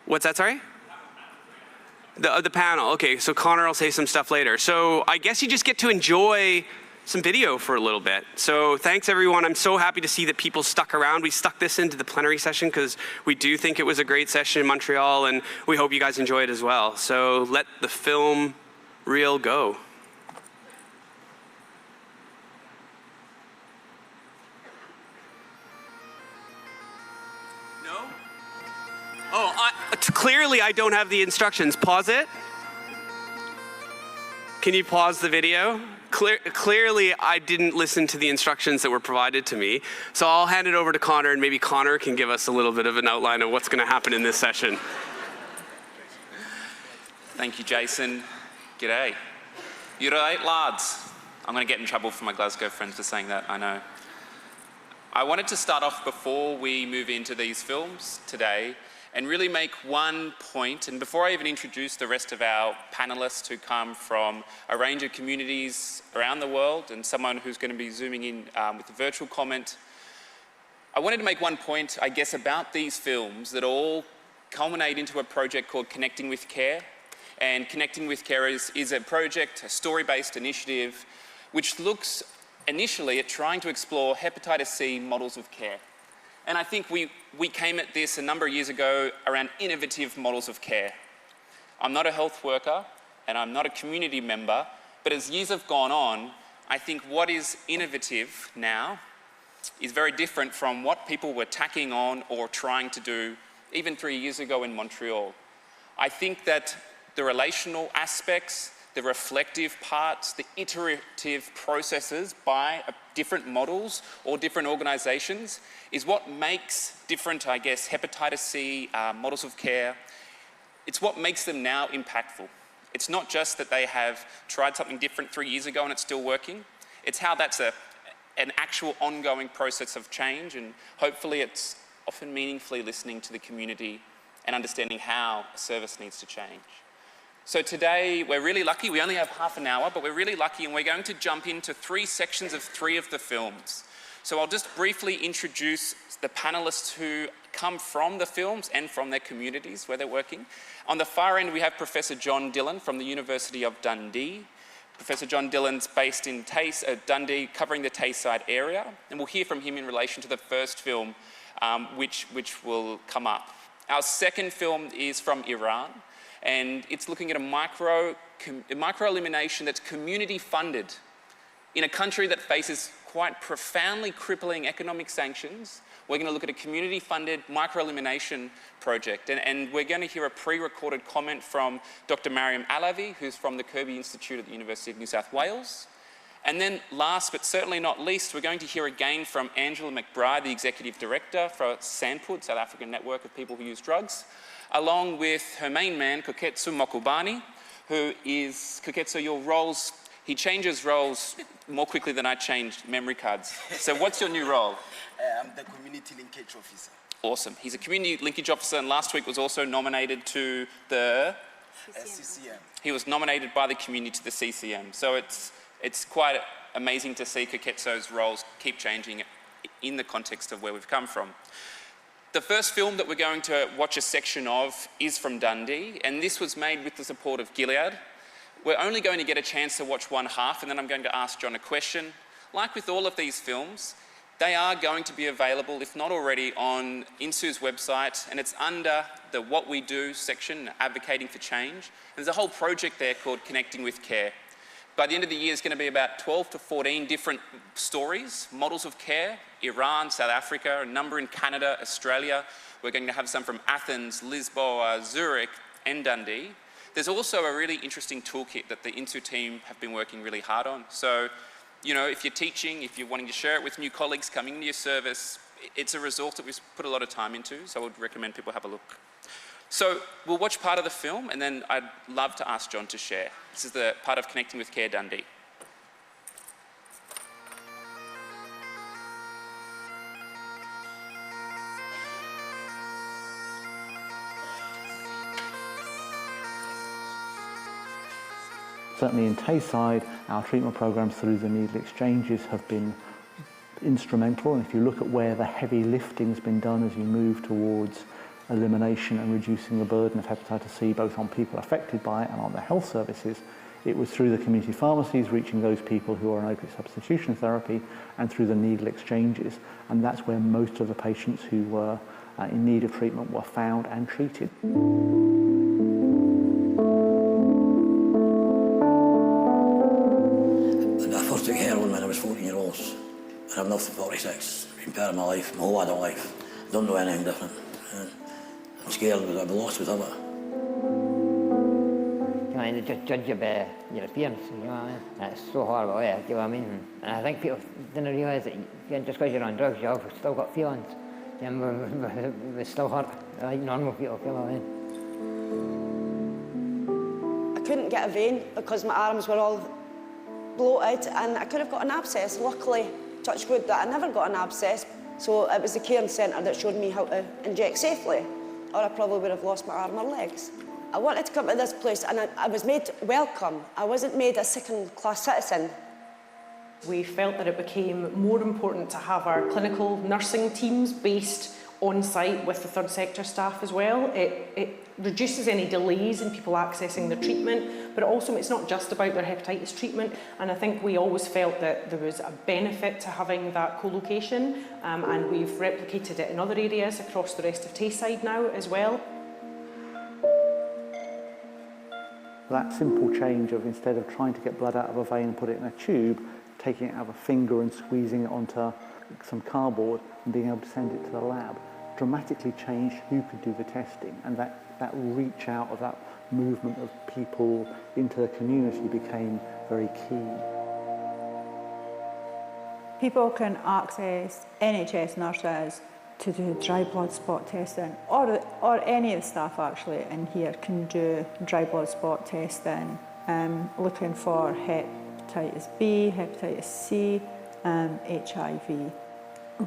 What's that, sorry? The panel, okay, so Conor will say some stuff later. So I guess you just get to enjoy some video for a little bit. So thanks everyone, I'm so happy to see that people stuck around. We stuck this into the plenary session because we do think it was a great session in Montreal, and we hope you guys enjoy it as well. So let the film reel go. Oh, clearly I don't have the instructions. Pause it. Can you pause the video? Clearly I didn't listen to the instructions that were provided to me. So I'll hand it over to Conor, and maybe Conor can give us a little bit of an outline of what's going to happen in this session. Thank you, Jason. G'day. You right, lads? I'm going to get in trouble for my Glasgow friends for saying that, I know. I wanted to start off before we move into these films today and really make one point, and before I even introduce the rest of our panelists who come from a range of communities around the world, and someone who's going to be zooming in with a virtual comment, I wanted to make one point, I guess, about these films that all culminate into a project called Connecting with Care. And Connecting with Carers is a project, a story-based initiative, which looks initially at trying to explore hepatitis C models of care. And I think we came at this a number of years ago around innovative models of care. I'm not a health worker and I'm not a community member, but as years have gone on, I think what is innovative now is very different from what people were tacking on or trying to do even 3 years ago in Montreal. I think that the relational aspects, the reflective parts, the iterative processes by different models or different organisations is what makes different, I guess, hepatitis C models of care. It's what makes them now impactful. It's not just that they have tried something different 3 years ago and it's still working. It's how that's an actual ongoing process of change, and hopefully it's often meaningfully listening to the community and understanding how a service needs to change. So today we're really lucky, we only have half an hour, but we're really lucky and we're going to jump into 3 sections of 3 of the films. So I'll just briefly introduce the panellists who come from the films and from their communities where they're working. On the far end we have Professor John Dillon from the University of Dundee. Professor John Dillon's based in Dundee, covering the Tayside area, and we'll hear from him in relation to the first film, which will come up. Our second film is from Iran, and it's looking at a micro-elimination that's community funded in a country that faces quite profoundly crippling economic sanctions. We're going to look at a community-funded micro-elimination project, and we're going to hear a pre-recorded comment from Dr. Mariam Alavi, who's from the Kirby Institute at the University of New South Wales. And then last but certainly not least, we're going to hear again from Angela McBride, the Executive Director for SANPUD, South African Network of People Who Use Drugs, along with her main man, Koketso Mokubane, who is, Koketso, your roles, he changes roles more quickly than I changed memory cards. So what's your new role? I'm the Community Linkage Officer. Awesome. He's a Community Linkage Officer, and last week was also nominated to the... CCM. He was nominated by the community to the CCM. So it's quite amazing to see Koketso's roles keep changing in the context of where we've come from. The first film that we're going to watch a section of is from Dundee, and this was made with the support of Gilead. We're only going to get a chance to watch one half, and then I'm going to ask John a question. Like with all of these films, they are going to be available, if not already, on INHSU's website, and it's under the What We Do section, Advocating for Change. And there's a whole project there called Connecting with Care. By the end of the year, it's going to be about 12 to 14 different stories, models of care, Iran, South Africa, a number in Canada, Australia. We're going to have some from Athens, Lisboa, Zurich, and Dundee. There's also a really interesting toolkit that the INHSU team have been working really hard on. So, you know, if you're teaching, if you're wanting to share it with new colleagues coming into your service, it's a resource that we've put a lot of time into, so I would recommend people have a look. So we'll watch part of the film, and then I'd love to ask John to share. This is the part of Connecting with Care Dundee. Certainly in Tayside, our treatment programs through the needle exchanges have been instrumental, and if you look at where the heavy lifting has been done as you move towards elimination and reducing the burden of hepatitis C both on people affected by it and on their health services, it was through the community pharmacies reaching those people who are on opiate substitution therapy and through the needle exchanges, and that's where most of the patients who were in need of treatment were found and treated. I first took heroin when I was 14 years old, and I'm now 46. Been part of my life, my whole adult life. Don't know anything different. And I'm scared that I'll be lost without it. You know, they just judge you by your appearance, you know what I mean? And it's so horrible, yeah, you know what I mean? And I think people didn't realise that just because you're on drugs, you've still got feelings. You know, we still hurt like normal people, you know what I mean? I couldn't get a vein because my arms were all bloated and I could have got an abscess. Luckily, touch wood, that I never got an abscess, so it was the caring centre that showed me how to inject safely, or I probably would have lost my arm or legs. I wanted to come to this place and I was made welcome. I wasn't made a second-class citizen. We felt that it became more important to have our clinical nursing teams based on site with the third sector staff as well. It reduces any delays in people accessing their treatment, but also it's not just about their hepatitis treatment, and I think we always felt that there was a benefit to having that co-location, and we've replicated it in other areas across the rest of Tayside now as well. That simple change of, instead of trying to get blood out of a vein and put it in a tube, taking it out of a finger and squeezing it onto some cardboard and being able to send it to the lab, dramatically changed who could do the testing, and that reach out of that movement of people into the community became very key. People can access NHS nurses to do dry blood spot testing, or any of the staff actually in here can do dry blood spot testing, looking for hepatitis B, hepatitis C, HIV.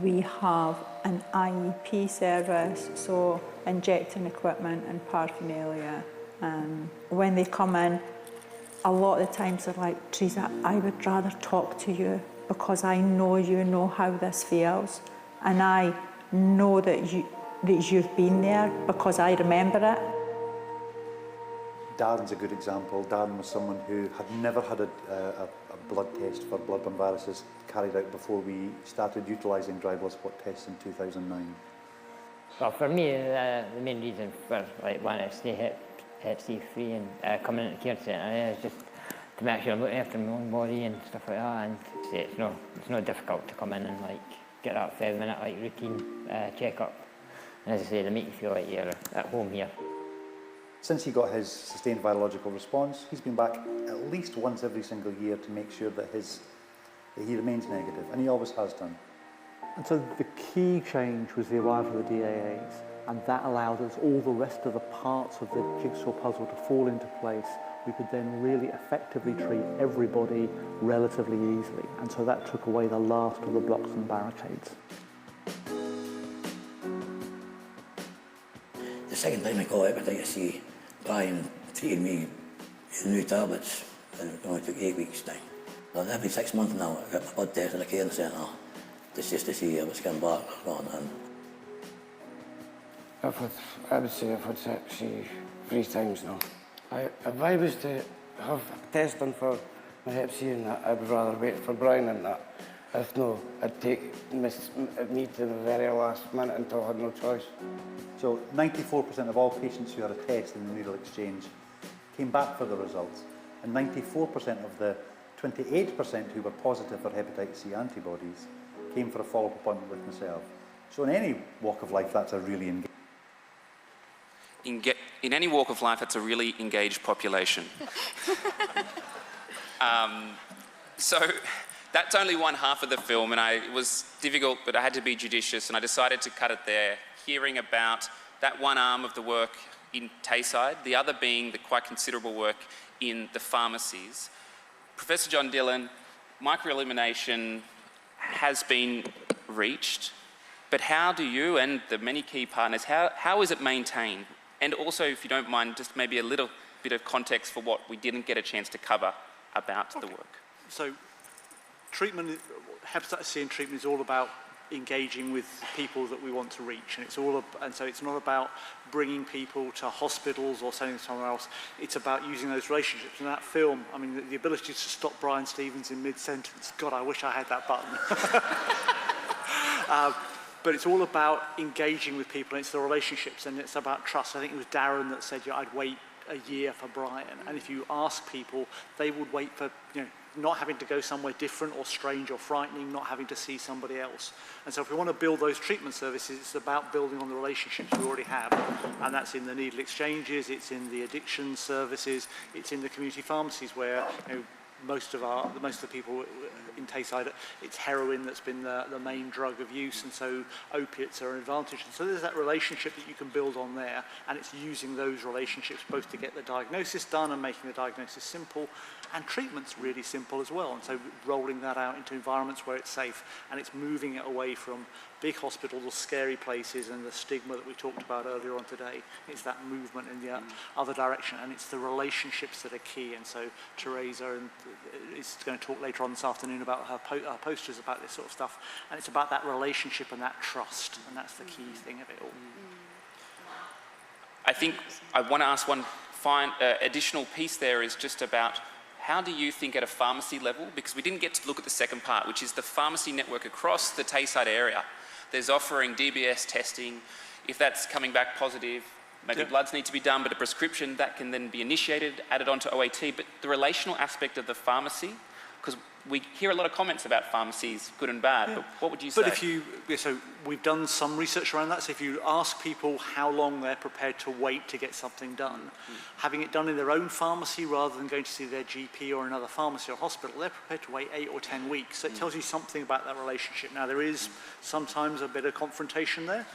We have an IEP service, so injecting equipment and paraphernalia. When they come in, a lot of the times they're like, Teresa, I would rather talk to you because I know you know how this feels, and I know that you've been there because I remember it. Darren's a good example. Darren was someone who had never had a blood test for bloodborne viruses carried out before we started utilising dry blood spot tests in 2009. Well, for me, the main reason for wanting to stay Hep C free and coming into the care centre is just to make sure I'm looking after my own body and stuff like that. And it's not difficult to come in and get that 5-minute routine check-up. And as I say, they make you feel like you're at home here. Since he got his sustained virological response, he's been back at least once every single year to make sure that he remains negative, and he always has done. And so the key change was the arrival of the DAAs, and that allowed us all the rest of the parts of the jigsaw puzzle to fall into place. We could then really effectively treat everybody relatively easily, and so that took away the last of the blocks and barricades. The second time I got hepatitis C, Brian treated me with new tablets, and it only took 8 weeks' time. Well, every 6 months now, I get my blood test at the care centre. It's just to see if it's come back or not. I would say I've had Hep C 3 times now. If I was to have testing for my Hep C and that, I would rather wait for Brian and that. If no, I'd take me to the very last minute until I had no choice. So 94% of all patients who had a test in the needle exchange came back for the results, and 94% of the 28% who were positive for hepatitis C antibodies came for a follow-up appointment with myself. So in any walk of life, that's a really in any walk of life, that's a really engaged population. So that's only one half of the film, and it was difficult, but I had to be judicious, and I decided to cut it there, hearing about that one arm of the work in Tayside, the other being the quite considerable work in the pharmacies. Professor John Dillon, microelimination has been reached, but how do you and the many key partners, how is it maintained? And also, if you don't mind, just maybe a little bit of context for what we didn't get a chance to cover about the work. So treatment, hepatitis C and treatment is all about engaging with people that we want to reach, and so it's not about bringing people to hospitals or sending them somewhere else. It's about using those relationships. In that film, I mean, the ability to stop Brian Stevens in mid-sentence, God, I wish I had that button. But it's all about engaging with people, and it's the relationships, and it's about trust. I think it was Darren that said, I'd wait a year for Brian, and if you ask people, they would wait for, not having to go somewhere different or strange or frightening, not having to see somebody else. And so if we want to build those treatment services, it's about building on the relationships we already have. And that's in the needle exchanges, it's in the addiction services, it's in the community pharmacies where most of the people in Tayside, it's heroin that's been the main drug of use, and so opiates are an advantage. And so there's that relationship that you can build on there, and it's using those relationships both to get the diagnosis done and making the diagnosis simple, And treatment's really simple as well. And so rolling that out into environments where it's safe, and it's moving it away from big hospitals or scary places and the stigma that we talked about earlier on today. It's that movement in the other direction, and it's the relationships that are key. And so Teresa is going to talk later on this afternoon about her posters about this sort of stuff, and it's about that relationship and that trust, and that's the key thing of it all. I think I want to ask one additional piece there is just about how do you think at a pharmacy level, because we didn't get to look at the second part, which is the pharmacy network across the Tayside area. There's offering DBS testing. If that's coming back positive, maybe bloods need to be done, but a prescription that can then be initiated, added onto OAT. But the relational aspect of the pharmacy, because we hear a lot of comments about pharmacies, good and bad, but what would you say? But so we've done some research around that. So if you ask people how long they're prepared to wait to get something done, having it done in their own pharmacy rather than going to see their GP or another pharmacy or hospital, they're prepared to wait 8 or 10 weeks. So it tells you something about that relationship. Now, there is sometimes a bit of confrontation there,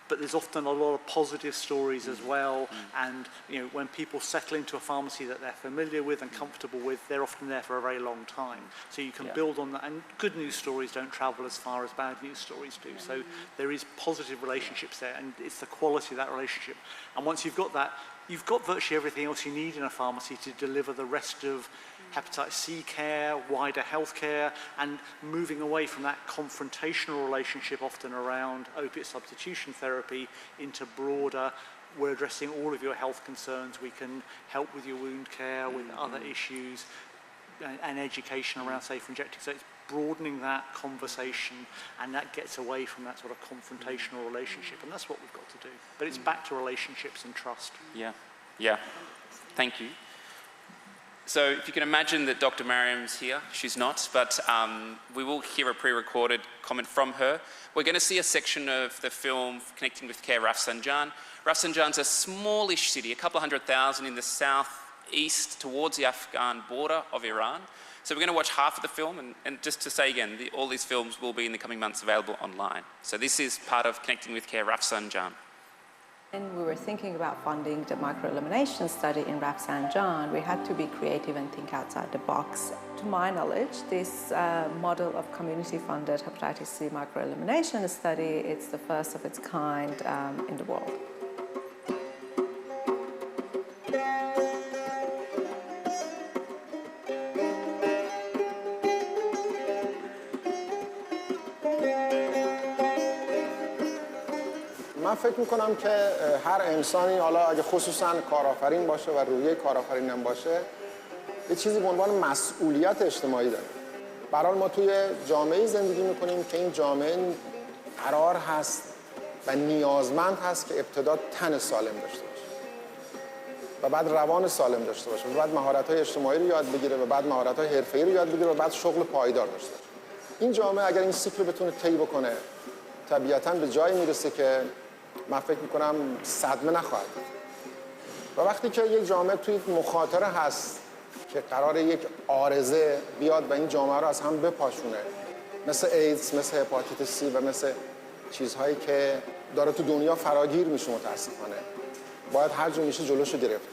but there's often a lot of positive stories as well. And when people settle into a pharmacy that they're familiar with and comfortable with, they're often there for a very long time. So you can build on that. And good news stories don't travel as far as bad news stories do. So there is positive relationships there, and it's the quality of that relationship. And once you've got that, you've got virtually everything else you need in a pharmacy to deliver the rest of hepatitis C care, wider health care, and moving away from that confrontational relationship often around opiate substitution therapy into broader, we're addressing all of your health concerns, we can help with your wound care, with other issues, and education around safe injecting. So it's broadening that conversation, and that gets away from that sort of confrontational relationship, and that's what we've got to do. But it's back to relationships and trust. Yeah. Thank you. So if you can imagine that Dr. Mariam's here, she's not, but we will hear a pre-recorded comment from her. We're going to see a section of the film Connecting with Care, Rafsanjan. Rafsanjan's a smallish city, a couple of 100,000 in the southeast towards the Afghan border of Iran. So we're going to watch half of the film, and just to say again, all these films will be in the coming months available online. So this is part of Connecting with Care, Rafsanjan. When we were thinking about funding the microelimination study in Rafsanjan, we had to be creative and think outside the box. To my knowledge, this model of community-funded hepatitis C microelimination study, it's the first of its kind in the world. من فکر میکنم که هر انسانی، حالا اگه خصوصا کارآفرین باشه و رویه کارآفرین هم باشه، یه چیزی به عنوان مسئولیت اجتماعی داره. به هر حال ما توی جامعه‌ای زندگی میکنیم که این جامعه قرار هست و نیازمند هست که ابتدا تن سالم داشته باشه و بعد روان سالم داشته باشه و بعد مهارت‌های اجتماعی رو یاد بگیره و بعد مهارت‌های حرفه‌ای رو یاد بگیره و بعد شغل پایدار داشته باشه. این جامعه اگر این سیکل رو بتونه طی بکنه، طبیعتاً به جایی میرسه که من فکر میکنم صدمه نخواهد. و وقتی که یک جامعه توی مخاطره هست که قرار یک عارضه بیاد و این جامعه رو از هم بپاشونه، مثل ایدز، مثل هپاتیت سی و مثل چیزهایی که داره تو دنیا فراگیر میشه متاسفانه، باید هر جور میشه جلوشو گرفت.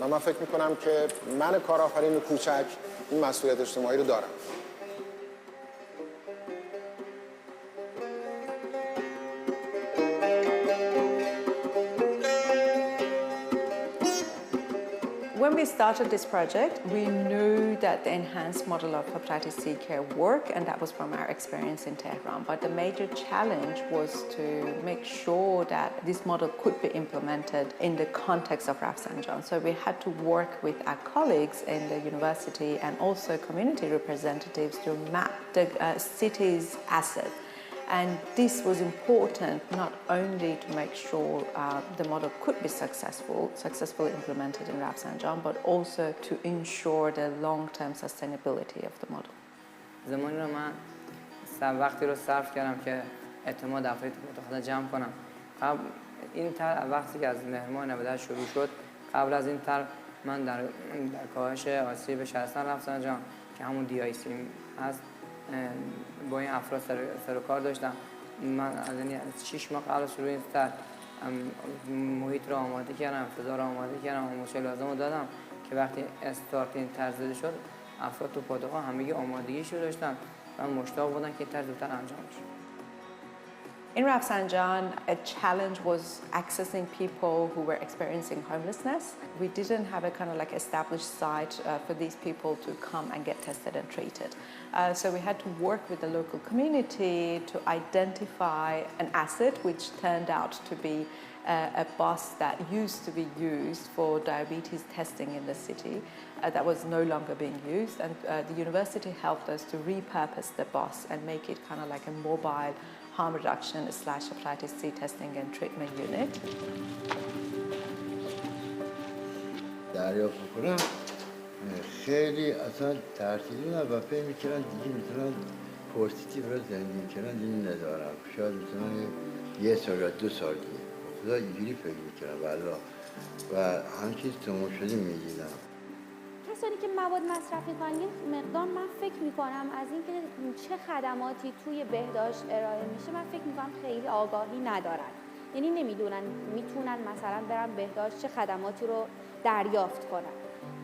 و من فکر میکنم که من کارآفرین کوچک این مسئولیت اجتماعی رو دارم. When we started this project, we knew that the enhanced model of hepatitis C care worked, and that was from our experience in Tehran. But the major challenge was to make sure that this model could be implemented in the context of Rafsanjan. So we had to work with our colleagues in the university and also community representatives to map the city's assets. And this was important not only to make sure the model could be successfully implemented in Rafsanjan, but also to ensure the long-term sustainability of the model. زمانی رو من وقتی رو صرف کردم که اعتماد افراد متحد جمع کنم. قبل این وقتی که از مهر ماه 90 شروع شد، قبل از این من در کاهش آسیب شهرستان رفسنجان که همون DIC هست با این افراد سر و کار داشتم. من از 6 ماه قبل از شروع این محیط رو آماده کردم، فضا رو آماده کردم، آموزش لازم رو دادم که وقتی استارت این طرز زده شد افراد تو پاتوق‌ها همگی آمادگیشو داشتن و مشتاق بودن که این طرز زودتر انجام بشه. In Rafsanjan, a challenge was accessing people who were experiencing homelessness. We didn't have a kind of like established site for these people to come and get tested and treated. So we had to work with the local community to identify an asset which turned out to be a bus that used to be used for diabetes testing in the city that was no longer being used, and the university helped us to repurpose the bus and make it kind of like a mobile harm reduction / hepatitis C testing and treatment unit. دریافت کنم خیلی اصلا ترسیدی نه و فکر می‌کردن دیگه میتونن پوزیتیو رو زندگی کنن دیگه ندارم شاید میتونن یه سال یا 2 سال دیگه خدا اینجوری فکر می‌کردم والله و همین چیز تمام شده می‌دیدم. کسانی که مواد مصرف می‌کنن یه مقدار من فکر می‌کنم از اینکه چه خدماتی توی بهداشت ارائه میشه من فکر می‌کنم خیلی آگاهی ندارن. یعنی نمیدونن میتونن مثلا برن بهداشت چه خدماتی رو دریافت کنن.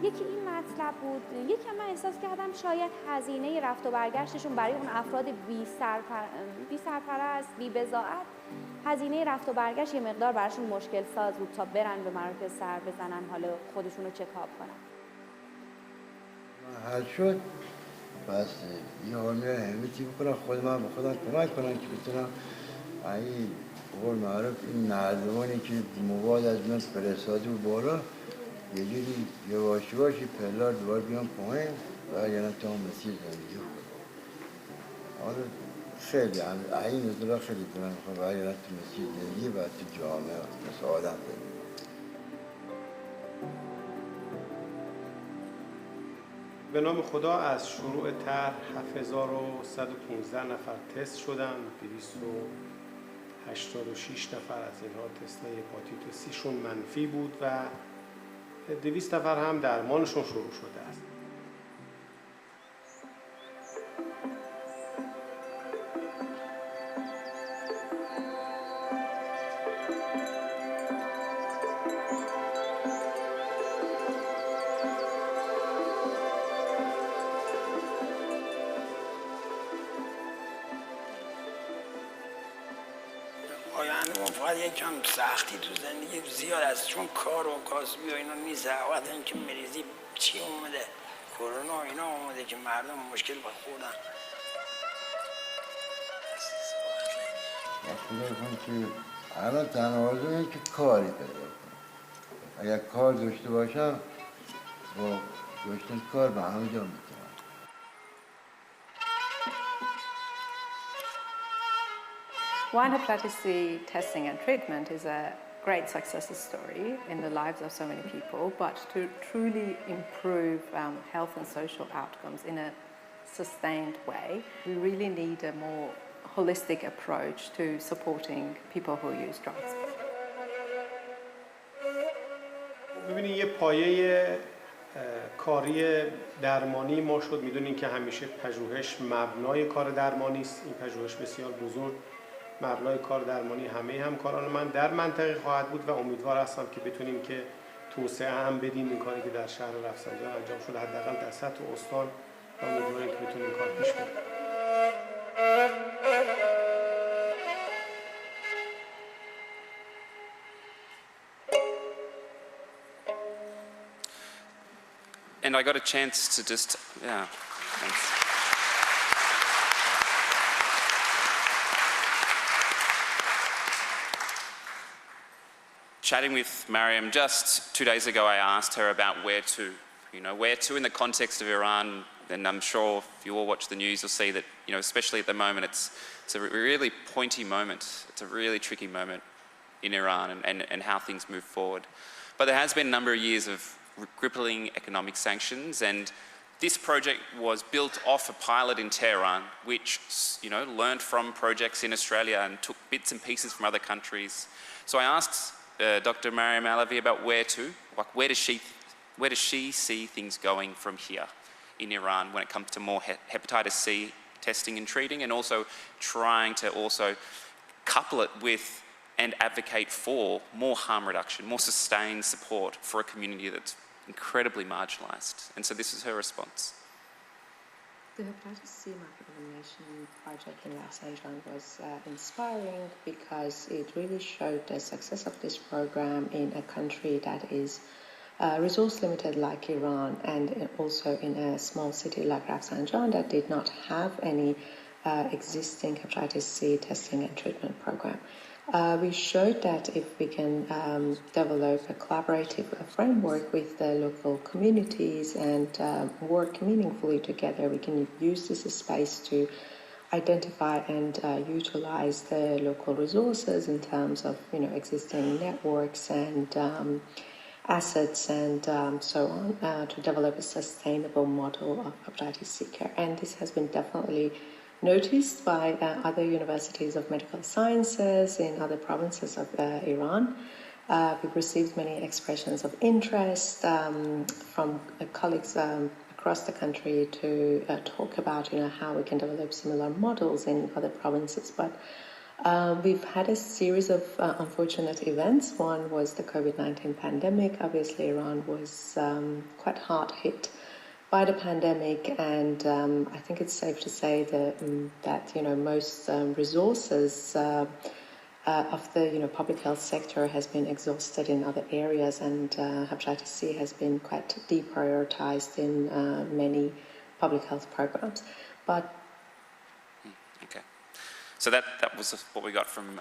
یکی این مطلب بود. یکی من احساس کردم شاید هزینه رفت و برگشتشون برای اون افراد بی سرپرست، بی بضاعت هزینه رفت و برگشت یه مقدار براشون مشکل ساز بود تا برن به مراکز سر بزنن حالا خودشون رو چکاپ کنن. حل شد پس یه حامی همتی بکنم خود من به خودم کمک کنم که بتونم این قول معروف این نردمانی که مواد از من فرستاده و بالا یه جوری یواش یواشی پلار دوباره بیام پایین و یعنی تا مسیر زندگی کنم. حالا خیلی این نزدیک خیلی دارم میخوام و یعنی تو مسیر زندگی و تو جامعه مثل آدم زندگی. به نام خدا از شروع طرح 7115 نفر تست شدن، 286 نفر از اینها تست‌های هپاتیت سی شون منفی بود و 200 نفر هم درمانشون شروع شده است. فقط یک کم سختی تو زندگی زیاد است چون کار و کاسبی و اینا نیست. وقتی اینکه مریضی چی اومده کرونا اینا اومده که مردم مشکل بخوردن. خدا کنم که الان تنها آرزوم اینه که کاری پیدا کنم. اگر کار داشته باشم با داشتن کار به همه جا میتونم. One hepatitis C testing and treatment is a great success story in the lives of so many people, but to truly improve health and social outcomes in a sustained way, we really need a more holistic approach to supporting people who use drugs. ببینید یه پایه کاری درمانی ما شد. میدونین که همیشه پژوهش مبنای کار درمانی است. این پژوهش بسیار بزرگ مبنای کار درمانی همه همکاران من در منطقه خواهد بود و امیدوار هستم که بتونیم که توسعه هم بدیم این کاری که در شهر رفسنجان انجام شده حداقل در سطح استان و امیدواریم که بتونیم کار پیش بریم. And I got a chance to just, yeah, thanks. Chatting with Mariam just 2 days ago, I asked her about where to in the context of Iran. And I'm sure if you all watch the news, you'll see that, especially at the moment, it's a really pointy moment. It's a really tricky moment in Iran and how things move forward. But there has been a number of years of crippling economic sanctions, and this project was built off a pilot in Tehran, which, learned from projects in Australia and took bits and pieces from other countries. So I asked Dr. Mariam Alavi about where does she see things going from here in Iran when it comes to more hepatitis C testing and treating, and also trying to couple it with and advocate for more harm reduction, more sustained support for a community that's incredibly marginalised. And so this is her response. The hepatitis C microdenomination project in Iran was inspiring because it really showed the success of this program in a country that is resource limited like Iran, and also in a small city like Rafsanjan that did not have any existing hepatitis C testing and treatment program. We showed that if we can develop a collaborative framework with the local communities and work meaningfully together, we can use this space to identify and utilize the local resources in terms of existing networks and assets and so on to develop a sustainable model of hepatitis C care. And this has been definitely noticed by other universities of medical sciences in other provinces of Iran. We've received many expressions of interest from colleagues across the country to talk about how we can develop similar models in other provinces. But we've had a series of unfortunate events. One was the COVID-19 pandemic. Obviously, Iran was quite hard hit by the pandemic, and I think it's safe to say that most resources of the public health sector has been exhausted in other areas, and hepatitis C has been quite deprioritized in many public health programs. But okay, so that was what we got from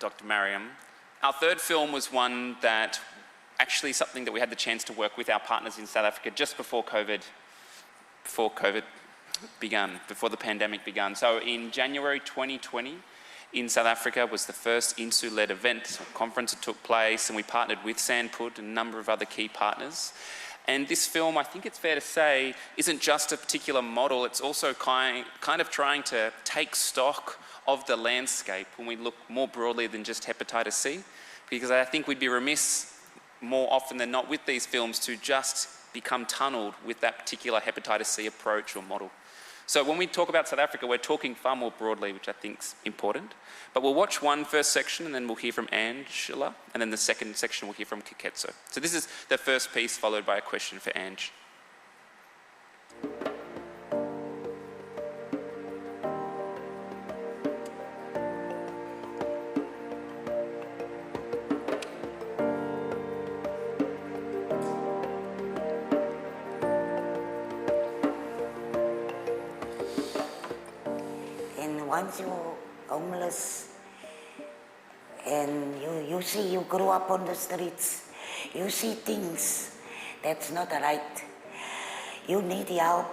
Dr. Mariam. Our third film was one that actually something that we had the chance to work with our partners in South Africa just before COVID began, before the pandemic began. So in January 2020, in South Africa was the first INHSU-led event, conference that took place, and we partnered with SANPUD and a number of other key partners. And this film, I think it's fair to say, isn't just a particular model, it's also kind of trying to take stock of the landscape when we look more broadly than just hepatitis C, because I think we'd be remiss more often than not with these films to just become tunneled with that particular hepatitis C approach or model. So when we talk about South Africa, we're talking far more broadly, which I think is important. But we'll watch one first section and then we'll hear from Angela, and then the second section we'll hear from Koketso. So this is the first piece followed by a question for Ange. Once you're homeless and you see you grow up on the streets, you see things that's not right. You need help,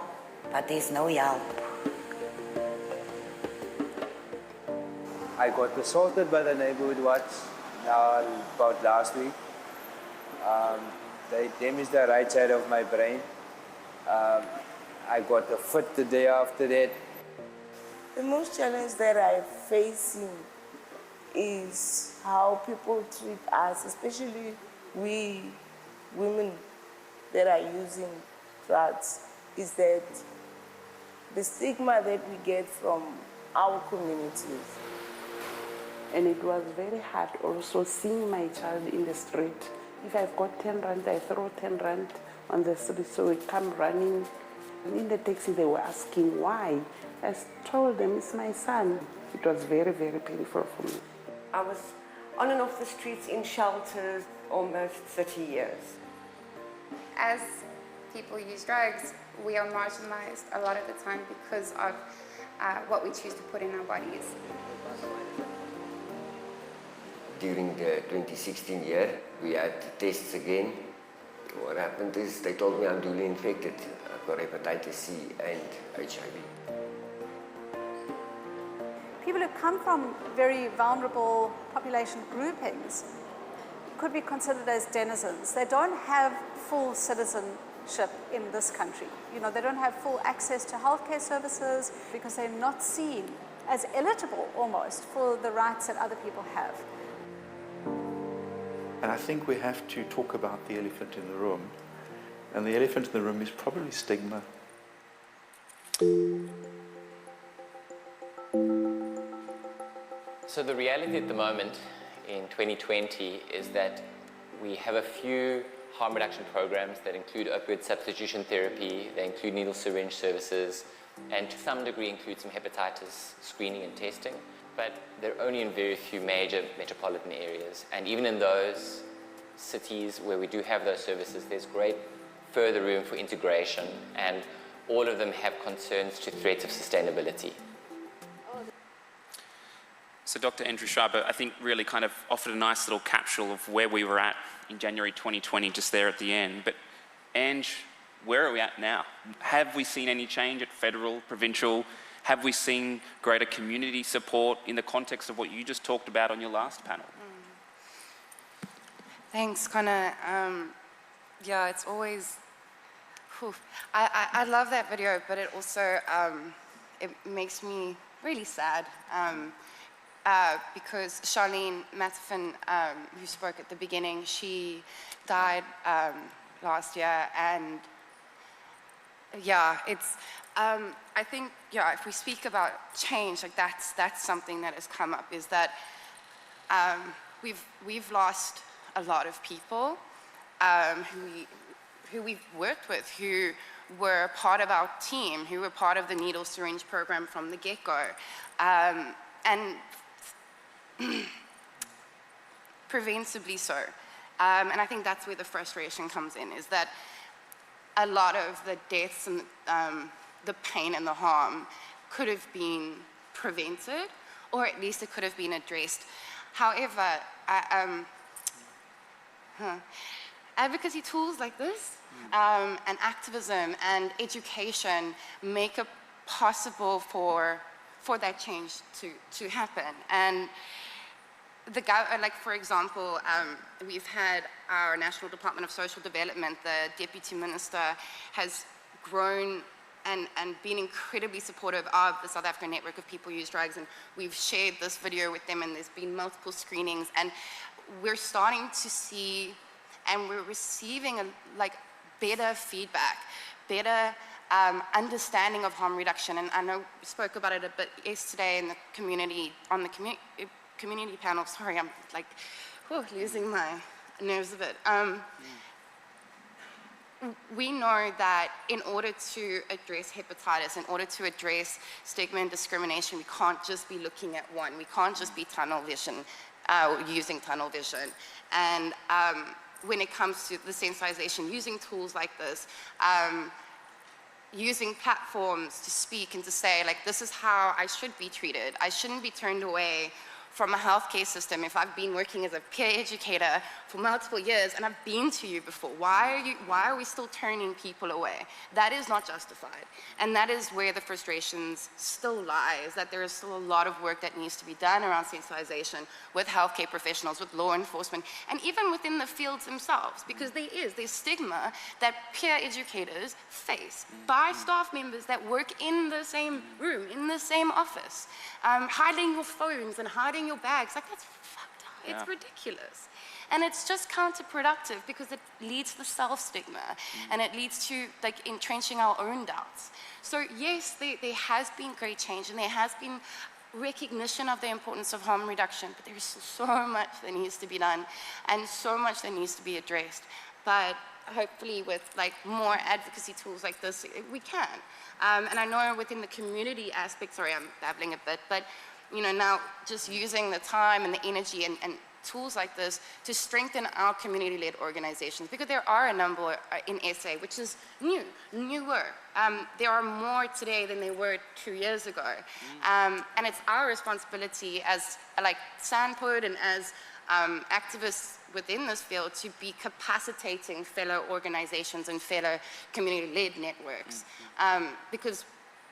but there's no help. I got assaulted by the neighborhood watch now about last week. They damaged the right side of my brain. I got a foot the day after that. The most challenge that I'm facing is how people treat us, especially we women that are using drugs, is that the stigma that we get from our communities. And it was very hard also seeing my child in the street. If I've got 10 rand, I throw 10 rand on the street, so we come running. And in the taxi, they were asking why. I told them, it's my son. It was very, very painful for me. I was on and off the streets in shelters almost 30 years. As people use drugs, we are marginalized a lot of the time because of what we choose to put in our bodies. During the 2016 year, we had tests again. What happened is they told me I'm duly infected. I've got hepatitis C and HIV. People who come from very vulnerable population groupings could be considered as denizens. They don't have full citizenship in this country. They don't have full access to healthcare services because they're not seen as eligible almost for the rights that other people have. And I think we have to talk about the elephant in the room. And the elephant in the room is probably stigma. So the reality at the moment in 2020 is that we have a few harm reduction programs that include opioid substitution therapy, they include needle syringe services, and to some degree include some hepatitis screening and testing, but they're only in very few major metropolitan areas. And even in those cities where we do have those services, there's great further room for integration, and all of them have concerns to threats of sustainability. So Dr. Andrew Schreiber, I think, really kind of offered a nice little capsule of where we were at in January 2020, just there at the end. But Ange, where are we at now? Have we seen any change at federal, provincial? Have we seen greater community support in the context of what you just talked about on your last panel? Thanks, Conor. Yeah, it's always, I love that video, but it also, it makes me really sad because Charlene Matafin, who spoke at the beginning, she died last year, and yeah, it's, I think, yeah, if we speak about change, like that's something that has come up, is that we've lost a lot of people who we've worked with, who were part of our team, who were part of the needle syringe program from the get-go. And preventively so. And I think that's where the frustration comes in, is that a lot of the deaths and the pain and the harm could have been prevented, or at least it could have been addressed. However, advocacy tools like this and activism and education make it possible for that change to happen. And like, for example, we've had our National Department of Social Development, the Deputy Minister has grown and been incredibly supportive of the South African Network of People Use Drugs, and we've shared this video with them, and there's been multiple screenings, and we're starting to see, and we're receiving better feedback, better understanding of harm reduction. And I know we spoke about it a bit yesterday in the community, on the community panel. Sorry, I'm like losing my nerves a bit. We know that in order to address hepatitis, in order to address stigma and discrimination, we can't just be looking at one. We can't just be tunnel vision, using tunnel vision. And when it comes to the sensitization, using tools like this, using platforms to speak and to say, like, this is how I should be treated. I shouldn't be turned away from a healthcare system if I've been working as a peer educator for multiple years and I've been to you before. Why are we still turning people away? That is not justified. And that is where the frustrations still lie, is that there is still a lot of work that needs to be done around sensitization with healthcare professionals, with law enforcement, and even within the fields themselves, because there's stigma that peer educators face by staff members that work in the same room, in the same office, hiding your phones and hiding your bags. Like, that's fucked up. Yeah. It's ridiculous. And it's just counterproductive because it leads to self-stigma and it leads to, like, entrenching our own doubts. So yes, there has been great change and there has been recognition of the importance of harm reduction, but there's so much that needs to be done and so much that needs to be addressed. But hopefully with, like, more advocacy tools like this, we can. And I know within the community aspect, sorry, I'm babbling a bit, but you know, now just using the time and the energy and tools like this to strengthen our community-led organizations, because there are a number in SA, which is newer. There are more today than there were 2 years ago. And it's our responsibility as, like, SANPUD and as activists within this field to be capacitating fellow organizations and fellow community-led networks. Because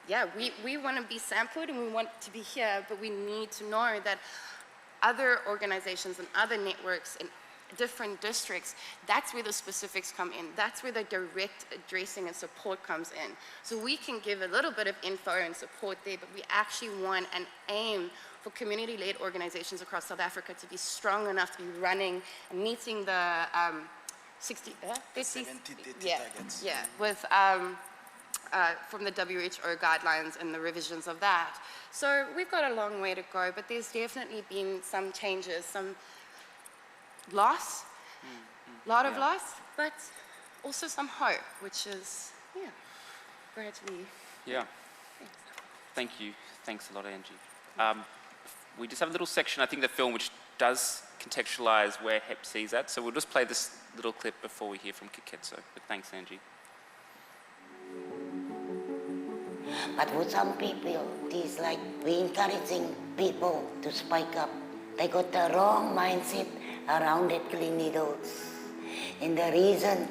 yeah, we want to be SANPUD and we want to be here, but we need to know that other organizations and other networks in different districts, that's where the specifics come in. That's where the direct addressing and support comes in. So we can give a little bit of info and support there, but we actually want and aim for community-led organizations across South Africa to be strong enough to be running and meeting the 70 targets. Yeah, with from the WHO guidelines and the revisions of that. So we've got a long way to go, but there's definitely been some changes, some loss, A lot of loss, but also some hope, which is, yeah, gradually. Yeah. Thank you. Thanks a lot, Angie. We just have a little section, I think, the film which does contextualise where Hep C is at. So we'll just play this little clip before we hear from Koketso. But thanks, Angie. But for some people, it is like we're encouraging people to spike up. They got the wrong mindset around the clean needles. And the reason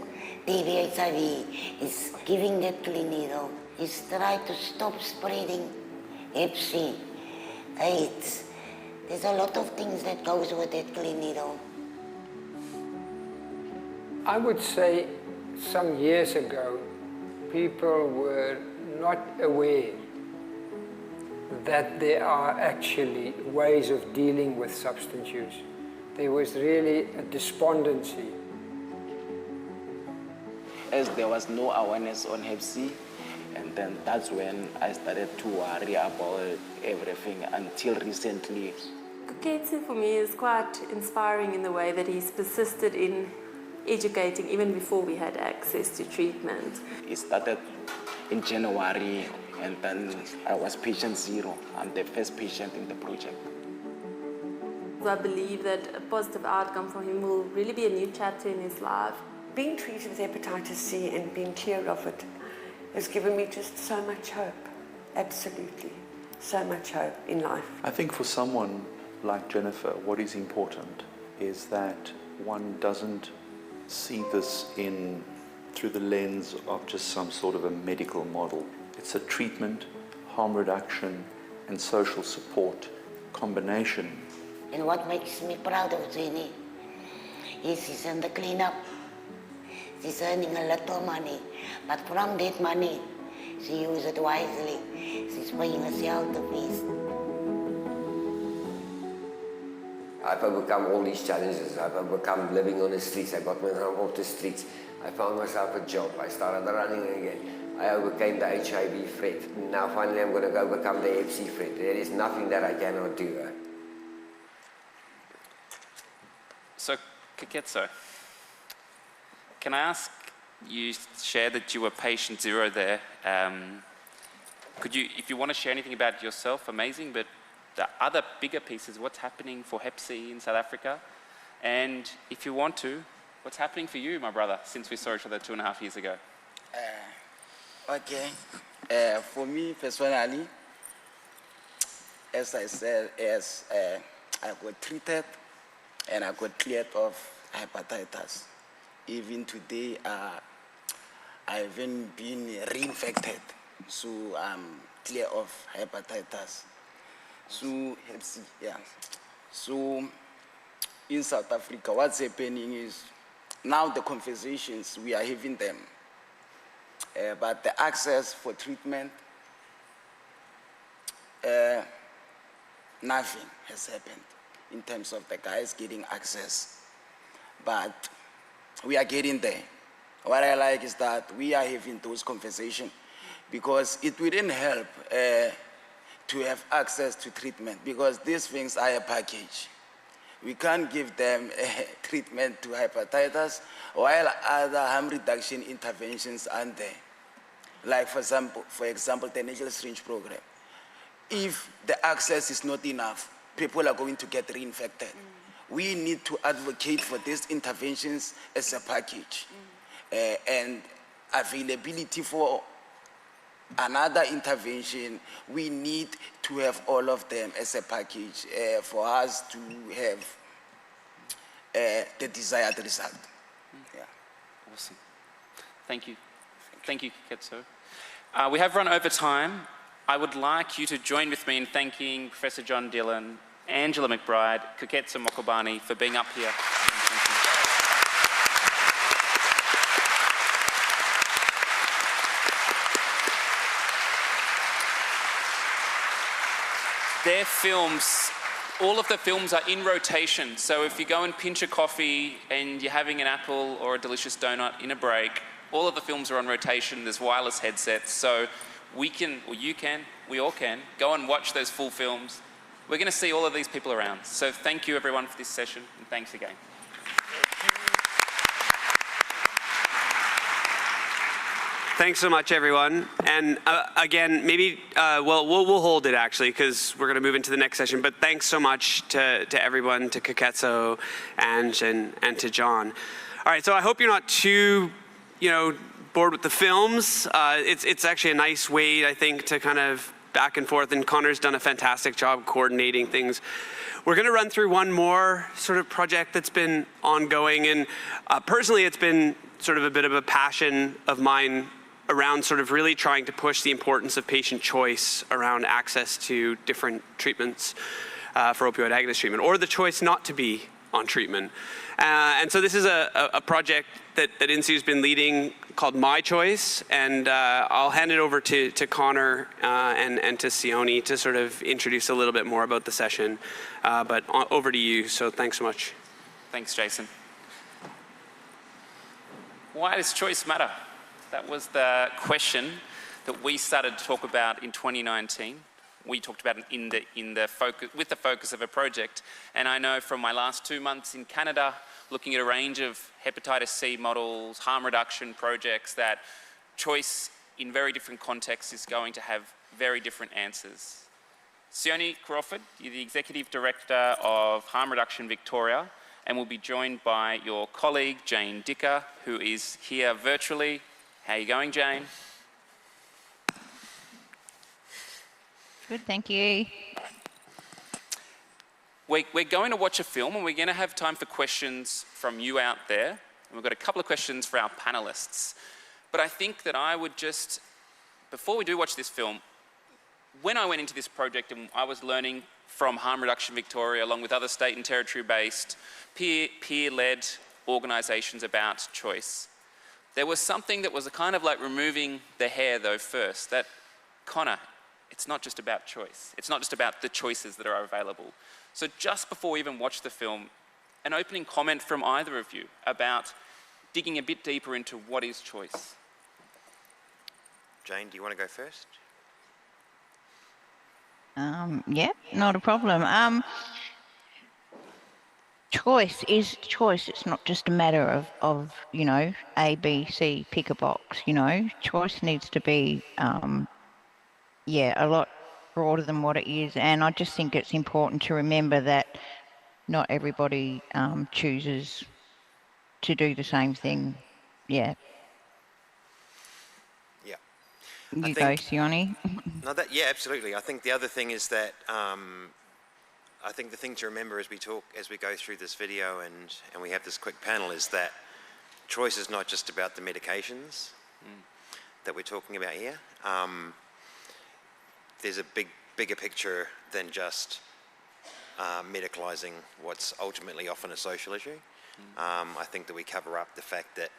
TB HIV is giving that clean needle is try to stop spreading Hep C, AIDS. There's a lot of things that goes with that clean needle. I would say some years ago, people were not aware that there are actually ways of dealing with substance use. There was really a despondency. As there was no awareness on Hep C, and then that's when I started to worry about everything until recently. Koketso for me is quite inspiring in the way that he's persisted in educating even before we had access to treatment. It started in January, and then I was patient 0. I'm the first patient in the project. I believe that a positive outcome for him will really be a new chapter in his life. Being treated with hepatitis C and being cleared of it has given me just so much hope. Absolutely. So much hope in life. I think for someone like Jennifer, what is important is that one doesn't see this through the lens of just some sort of a medical model. It's a treatment, harm reduction, and social support combination. And what makes me proud of Jenny is she's in the cleanup. She's earning a lot of money, but from that money, she uses it wisely. She's paying herself the fees. I've overcome all these challenges. I've overcome living on the streets. I got myself off the streets. I found myself a job. I started running again. I overcame the HIV threat. Now finally I'm going to overcome the Hep C threat. There is nothing that I cannot do. So, Koketso, can I ask, you shared that you were patient 0 there. Could you, if you want to share anything about yourself, amazing, but the other bigger pieces, what's happening for Hep C in South Africa? And if you want to, what's happening for you, my brother, since we saw each other 2.5 years ago? Okay. For me personally, as I said, I got treated and I got cleared of hepatitis. Even today, I haven't been reinfected, so I'm clear of hepatitis. So, Hep C, yeah. So, in South Africa, what's happening is now the conversations, we are having them. But the access for treatment, nothing has happened in terms of the guys getting access. But we are getting there. What I like is that we are having those conversations because it wouldn't help to have access to treatment because these things are a package. We can't give them treatment to hepatitis while other harm reduction interventions aren't there. Like for example, the nasal syringe program. If the access is not enough, people are going to get reinfected. We need to advocate for these interventions as a package. And availability for another intervention, we need to have all of them as a package for us to have the desired result. Yeah. Awesome. Thank you. Thank you, Koketso. We have run over time. I would like you to join with me in thanking Professor John Dillon, Angela McBride, Koketso Mokubane for being up here. Their films, all of the films are in rotation. So if you go and pinch a coffee and you're having an apple or a delicious donut in a break, all of the films are on rotation. There's wireless headsets. So we can, or you can, we all can, go and watch those full films. We're going to see all of these people around. So thank you everyone for this session, and thanks again. Thanks so much, everyone. And again, maybe, we'll hold it actually, because we're going to move into the next session. But thanks so much to everyone, to Koketso and to John. All right, so I hope you're not too, bored with the films. It's actually a nice way, I think, to kind of back and forth. And Conor's done a fantastic job coordinating things. We're going to run through one more sort of project that's been ongoing. And personally, it's been sort of a bit of a passion of mine around sort of really trying to push the importance of patient choice around access to different treatments for opioid agonist treatment, or the choice not to be on treatment. And so this is a project that INHSU's been leading called My Choice, and I'll hand it over to Conor and to Sione to sort of introduce a little bit more about the session. But over to you, so thanks so much. Thanks, Jason. Why does choice matter? That was the question that we started to talk about in 2019. We talked about it with the focus of a project. And I know from my last 2 months in Canada, looking at a range of hepatitis C models, harm reduction projects, that choice in very different contexts is going to have very different answers. Sione Crawford, you're the Executive Director of Harm Reduction Victoria, and we'll be joined by your colleague, Jane Dicka, who is here virtually. How are you going, Jane? Good, thank you. We're going to watch a film, and we're going to have time for questions from you out there. And we've got a couple of questions for our panellists. But I think that I would just, before we do watch this film, when I went into this project and I was learning from Harm Reduction Victoria, along with other state and territory-based peer-led organisations about choice, there was something that was a kind of like removing the hair, though, first. That, Conor, it's not just about choice. It's not just about the choices that are available. So just before we even watch the film, an opening comment from either of you about digging a bit deeper into what is choice. Jane, do you want to go first? Yeah, not a problem. Choice is choice. It's not just a matter of A, B, C, pick a box, Choice needs to be, a lot broader than what it is. And I just think it's important to remember that not everybody chooses to do the same thing. Yeah. Yeah. You go, Sione. No, yeah, absolutely. I think the other thing is that I think the thing to remember as we go through this video and we have this quick panel is that choice is not just about the medications that we're talking about here. There's a bigger picture than just medicalising what's ultimately often a social issue. I think that we cover up the fact that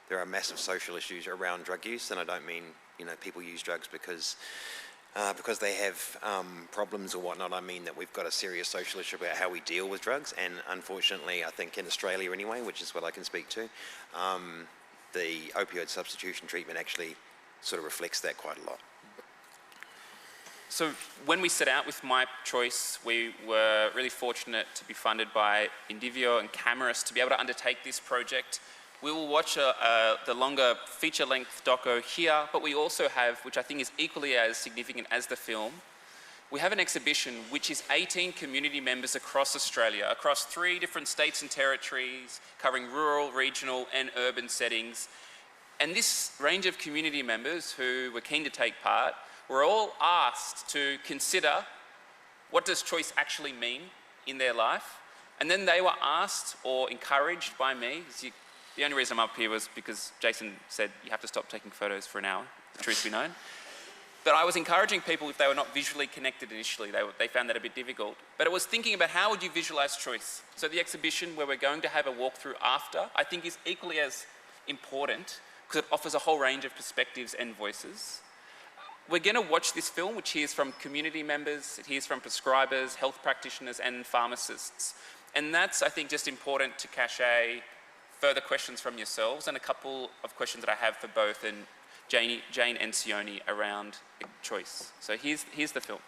there are massive social issues around drug use, and I don't mean people use drugs because they have problems or whatnot. I mean that we've got a serious social issue about how we deal with drugs, and unfortunately, I think in Australia anyway, which is what I can speak to, the opioid substitution treatment actually sort of reflects that quite a lot. So when we set out with My Choice, we were really fortunate to be funded by Indivio and Cameras to be able to undertake this project. We will watch the longer feature-length doco here, but we also have, which I think is equally as significant as the film, we have an exhibition which is 18 community members across Australia, across 3 different states and territories, covering rural, regional and urban settings. And this range of community members who were keen to take part were all asked to consider what does choice actually mean in their life. And then they were asked or encouraged by me. The only reason I'm up here was because Jason said you have to stop taking photos for an hour, the truth be known. But I was encouraging people, if they were not visually connected initially, they found that a bit difficult. But it was thinking about how would you visualise choice. So the exhibition where we're going to have a walkthrough after, I think is equally as important because it offers a whole range of perspectives and voices. We're going to watch this film, which hears from community members, it hears from prescribers, health practitioners and pharmacists. And that's, I think, just important to cachet further questions from yourselves and a couple of questions that I have for both and Jane and Sione around choice. So here's the film.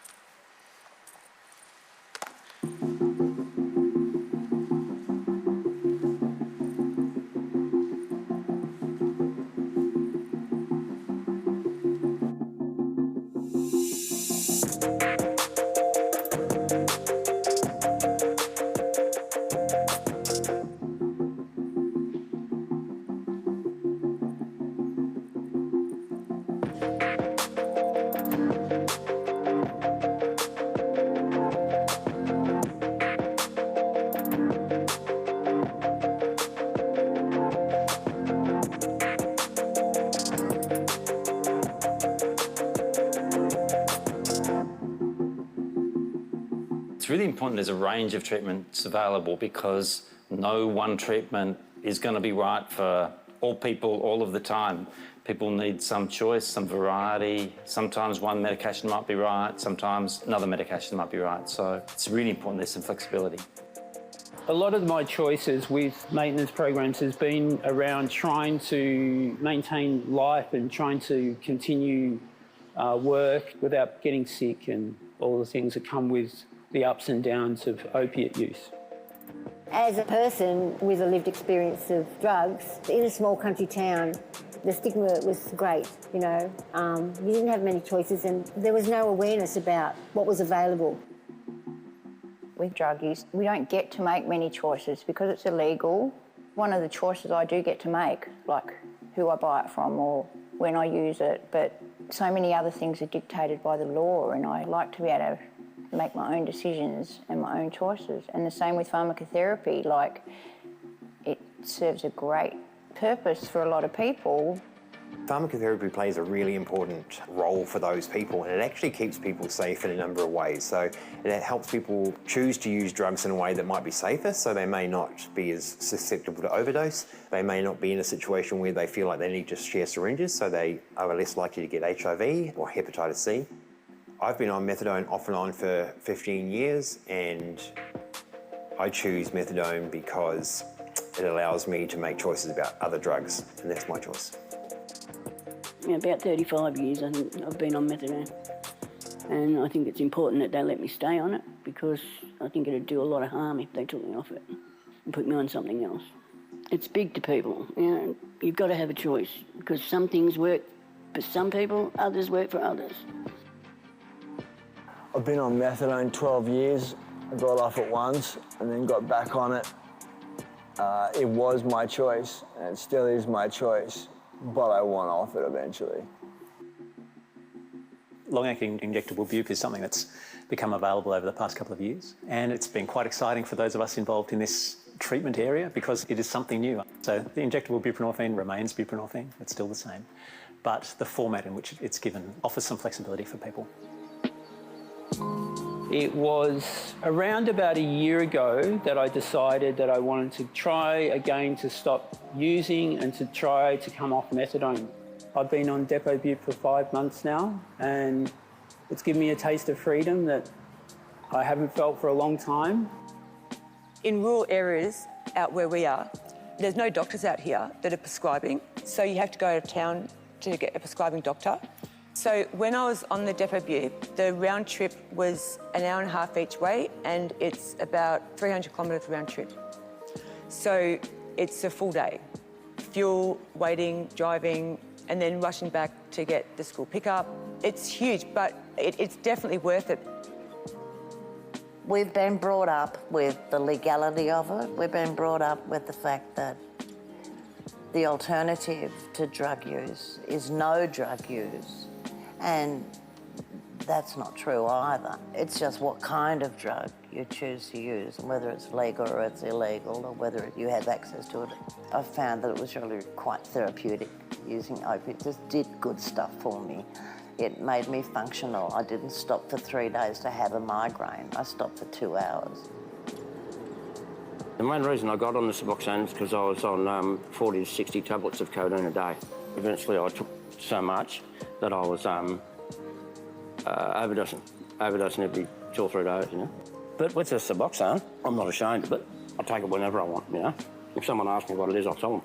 really important there's a range of treatments available because no one treatment is going to be right for all people all of the time. People need some choice, some variety. Sometimes one medication might be right, sometimes another medication might be right. So it's really important there's some flexibility. A lot of my choices with maintenance programs has been around trying to maintain life and trying to continue work without getting sick and all the things that come with the ups and downs of opiate use. As a person with a lived experience of drugs, in a small country town, the stigma was great, you know. You didn't have many choices and there was no awareness about what was available. With drug use, we don't get to make many choices because it's illegal. One of the choices I do get to make, like who I buy it from or when I use it, but so many other things are dictated by the law and I like to be able to make my own decisions and my own choices. And the same with pharmacotherapy, like it serves a great purpose for a lot of people. Pharmacotherapy plays a really important role for those people and it actually keeps people safe in a number of ways. So it helps people choose to use drugs in a way that might be safer, so they may not be as susceptible to overdose. They may not be in a situation where they feel like they need to share syringes, so they are less likely to get HIV or hepatitis C. I've been on methadone off and on for 15 years and I choose methadone because it allows me to make choices about other drugs and that's my choice. About 35 years I think I've been on methadone and I think it's important that they let me stay on it because I think it'd do a lot of harm if they took me off it and put me on something else. It's big to people, you know, you've got to have a choice because some things work for some people, others work for others. I've been on methadone 12 years, I got off it once and then got back on it. It was my choice and it still is my choice. But I want off it eventually. Long-acting injectable bupe is something that's become available over the past couple of years, and it's been quite exciting for those of us involved in this treatment area because it is something new. So the injectable buprenorphine remains buprenorphine, it's still the same, but the format in which it's given offers some flexibility for people. It was around about a year ago that I decided that I wanted to try again to stop using and to try to come off methadone. I've been on depot bupe for 5 months now and it's given me a taste of freedom that I haven't felt for a long time. In rural areas out where we are, there's no doctors out here that are prescribing, so you have to go to town to get a prescribing doctor. So when I was on the depot bupe, the round trip was an hour and a half each way and it's about 300 kilometres round trip. So it's a full day. Fuel, waiting, driving, and then rushing back to get the school pickup. It's huge, but it's definitely worth it. We've been brought up with the legality of it. We've been brought up with the fact that the alternative to drug use is no drug use. And that's not true either. It's just what kind of drug you choose to use, and whether it's legal or it's illegal, or whether you have access to it. I've found that it was really quite therapeutic using opiates. It just did good stuff for me. It made me functional. I didn't stop for 3 days to have a migraine. I stopped for 2 hours. The main reason I got on the Suboxone is because I was on 40 to 60 tablets of codeine a day. Eventually I took so much that I was overdosing every 2 or 3 days, you know. But with the Suboxone, I'm not ashamed of it. I take it whenever I want, you know. If someone asks me what it is, I'll tell them.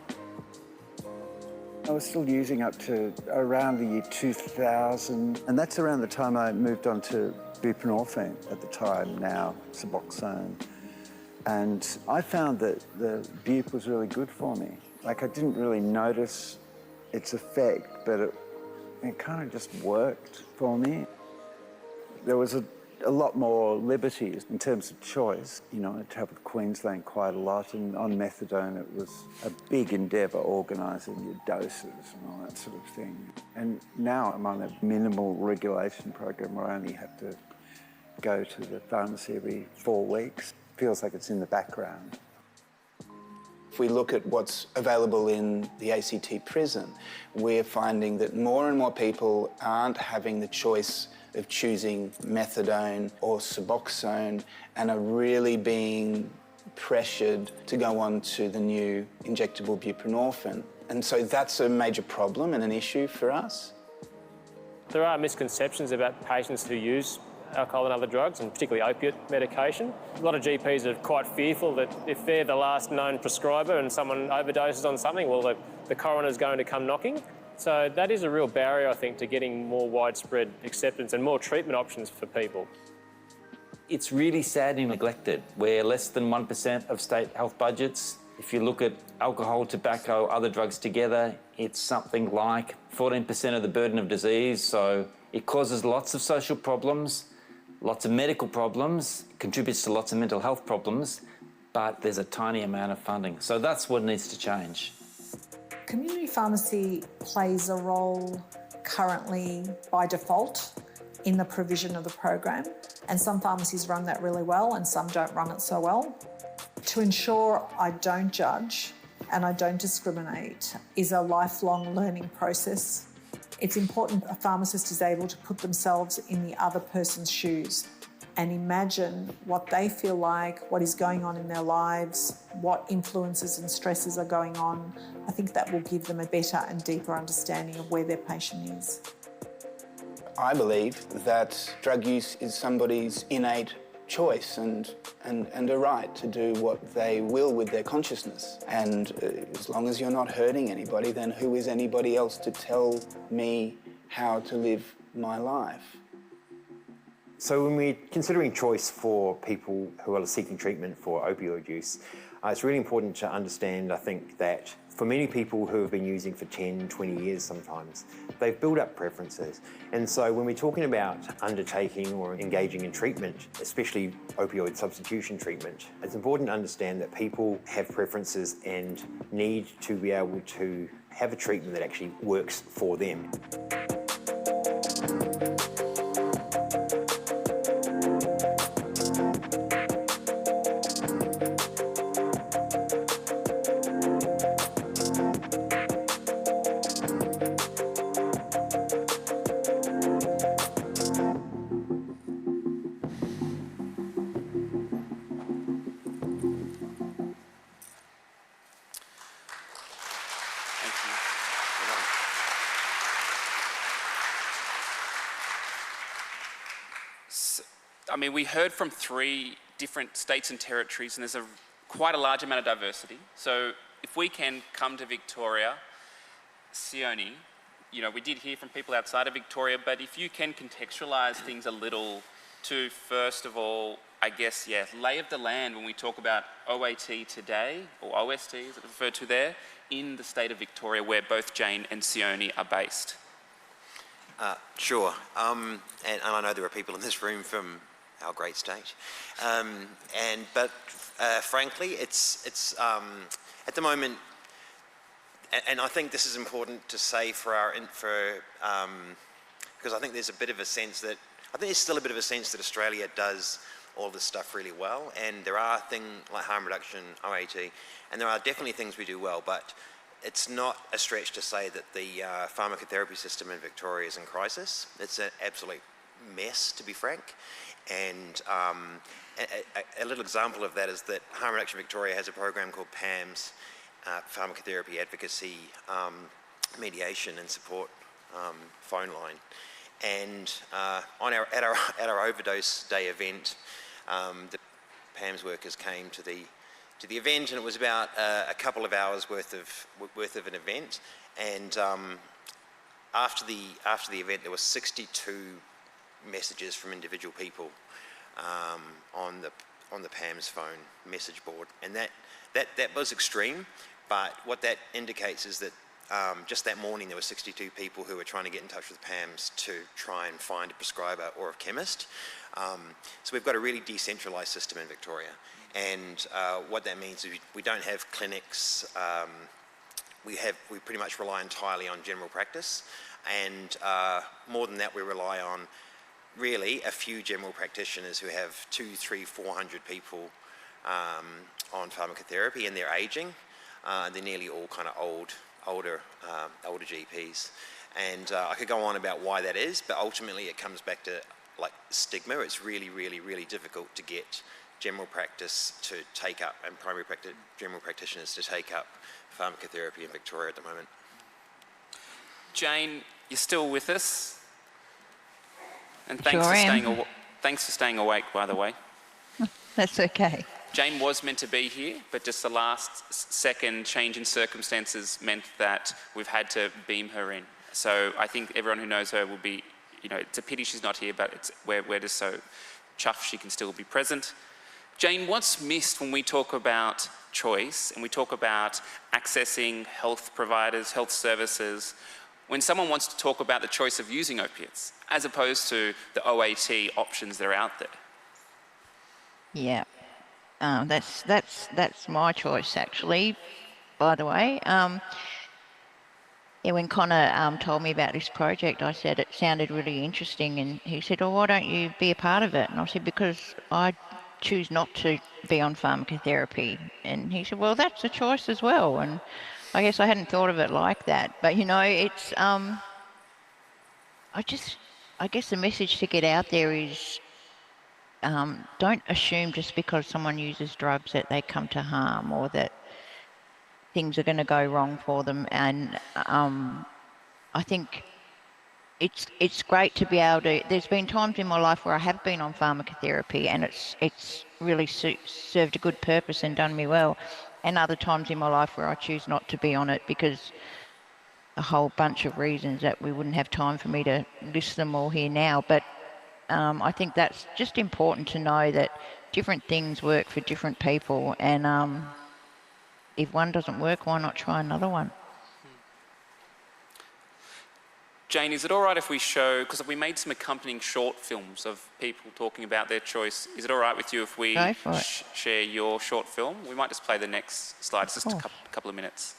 I was still using up to around the year 2000, and that's around the time I moved on to buprenorphine at the time, now Suboxone. And I found that the bupe was really good for me. Like, I didn't really notice its effect, but it kind of just worked for me. There was a lot more liberties in terms of choice. You know, I travelled Queensland quite a lot, and on methadone it was a big endeavour organising your doses and all that sort of thing. And now I'm on a minimal regulation program where I only have to go to the pharmacy every 4 weeks. Feels like it's in the background. If we look at what's available in the ACT prison, we're finding that more and more people aren't having the choice of choosing methadone or Suboxone and are really being pressured to go on to the new injectable buprenorphine. And so that's a major problem and an issue for us. There are misconceptions about patients who use alcohol and other drugs, and particularly opiate medication. A lot of GPs are quite fearful that if they're the last known prescriber and someone overdoses on something, well, the coroner's going to come knocking. So that is a real barrier, I think, to getting more widespread acceptance and more treatment options for people. It's really sadly neglected. We're less than 1% of state health budgets. If you look at alcohol, tobacco, other drugs together, it's something like 14% of the burden of disease. So it causes lots of social problems, lots of medical problems, contributes to lots of mental health problems, but there's a tiny amount of funding. So that's what needs to change. Community pharmacy plays a role currently by default in the provision of the program, and some pharmacies run that really well and some don't run it so well. To ensure I don't judge and I don't discriminate is a lifelong learning process. It's important a pharmacist is able to put themselves in the other person's shoes and imagine what they feel like, what is going on in their lives, what influences and stresses are going on. I think that will give them a better and deeper understanding of where their patient is. I believe that drug use is somebody's innate choice and a right to do what they will with their consciousness. And as long as you're not hurting anybody, then who is anybody else to tell me how to live my life? So when we're considering choice for people who are seeking treatment for opioid use, it's really important to understand, I think, that for many people who have been using for 10, 20 years sometimes, they've built up preferences. And so when we're talking about undertaking or engaging in treatment, especially opioid substitution treatment, it's important to understand that people have preferences and need to be able to have a treatment that actually works for them. I mean, we heard from 3 different states and territories, and there's quite a large amount of diversity. So if we can come to Victoria, Sione, you know, we did hear from people outside of Victoria, but if you can contextualise things a little to, first of all, I guess, yeah, lay of the land when we talk about OAT today, or OST as it's referred to there, in the state of Victoria where both Jane and Sione are based. Sure, and I know there are people in this room from our great state, but frankly, it's at the moment, and I think this is important to say because I think there's a bit of a sense that there's still a bit of a sense that Australia does all this stuff really well, and there are things like harm reduction, OAT, and there are definitely things we do well, but it's not a stretch to say that the pharmacotherapy system in Victoria is in crisis. It's an absolute mess, to be frank. And a little example of that is that Harm Reduction Victoria has a program called PAMS, Pharmacotherapy Advocacy Mediation and Support phone line. And at our overdose day event, the PAMS workers came to the event, and it was about a couple of hours worth of an event. And after the event, there were 62 messages from individual people on the PAMS phone message board, and that was extreme. But what that indicates is that just that morning there were 62 people who were trying to get in touch with PAMS to try and find a prescriber or a chemist. So we've got a really decentralised system in Victoria, and what that means is we don't have clinics. We pretty much rely entirely on general practice, and more than that, we rely on really a few general practitioners who have 200, 300, 400 people on pharmacotherapy, and they're ageing. They're nearly all kind of older GPs, And I could go on about why that is, but ultimately it comes back to like stigma. It's really, really, really difficult to get general practice to take up, and primary practice, general practitioners to take up pharmacotherapy in Victoria at the moment. Jane, you're still with us? And thanks for staying awake, by the way. That's okay. Jane was meant to be here, but just the last second change in circumstances meant that we've had to beam her in. So I think everyone who knows her will be, it's a pity she's not here, but we're just so chuffed she can still be present. Jane, what's missed when we talk about choice and we talk about accessing health providers, health services, when someone wants to talk about the choice of using opiates, as opposed to the OAT options that are out there? Yeah, that's my choice actually, by the way. Yeah, when Conor told me about this project, I said it sounded really interesting, and he said, "Oh, why don't you be a part of it?" And I said, "Because I choose not to be on pharmacotherapy." And he said, "Well, that's a choice as well." And I guess I hadn't thought of it like that, but it's I guess the message to get out there is don't assume just because someone uses drugs that they come to harm or that things are going to go wrong for them. And I think it's great to be able to. There's been times in my life where I have been on pharmacotherapy and it's really served a good purpose and done me well, and other times in my life where I choose not to be on it because a whole bunch of reasons that we wouldn't have time for me to list them all here now. But I think that's just important to know that different things work for different people, and if one doesn't work, why not try another one? Jane, is it all right if we show, because we made some accompanying short films of people talking about their choice. Is it all right with you if we share your short film? We might just play the next slide. It's just a couple of minutes.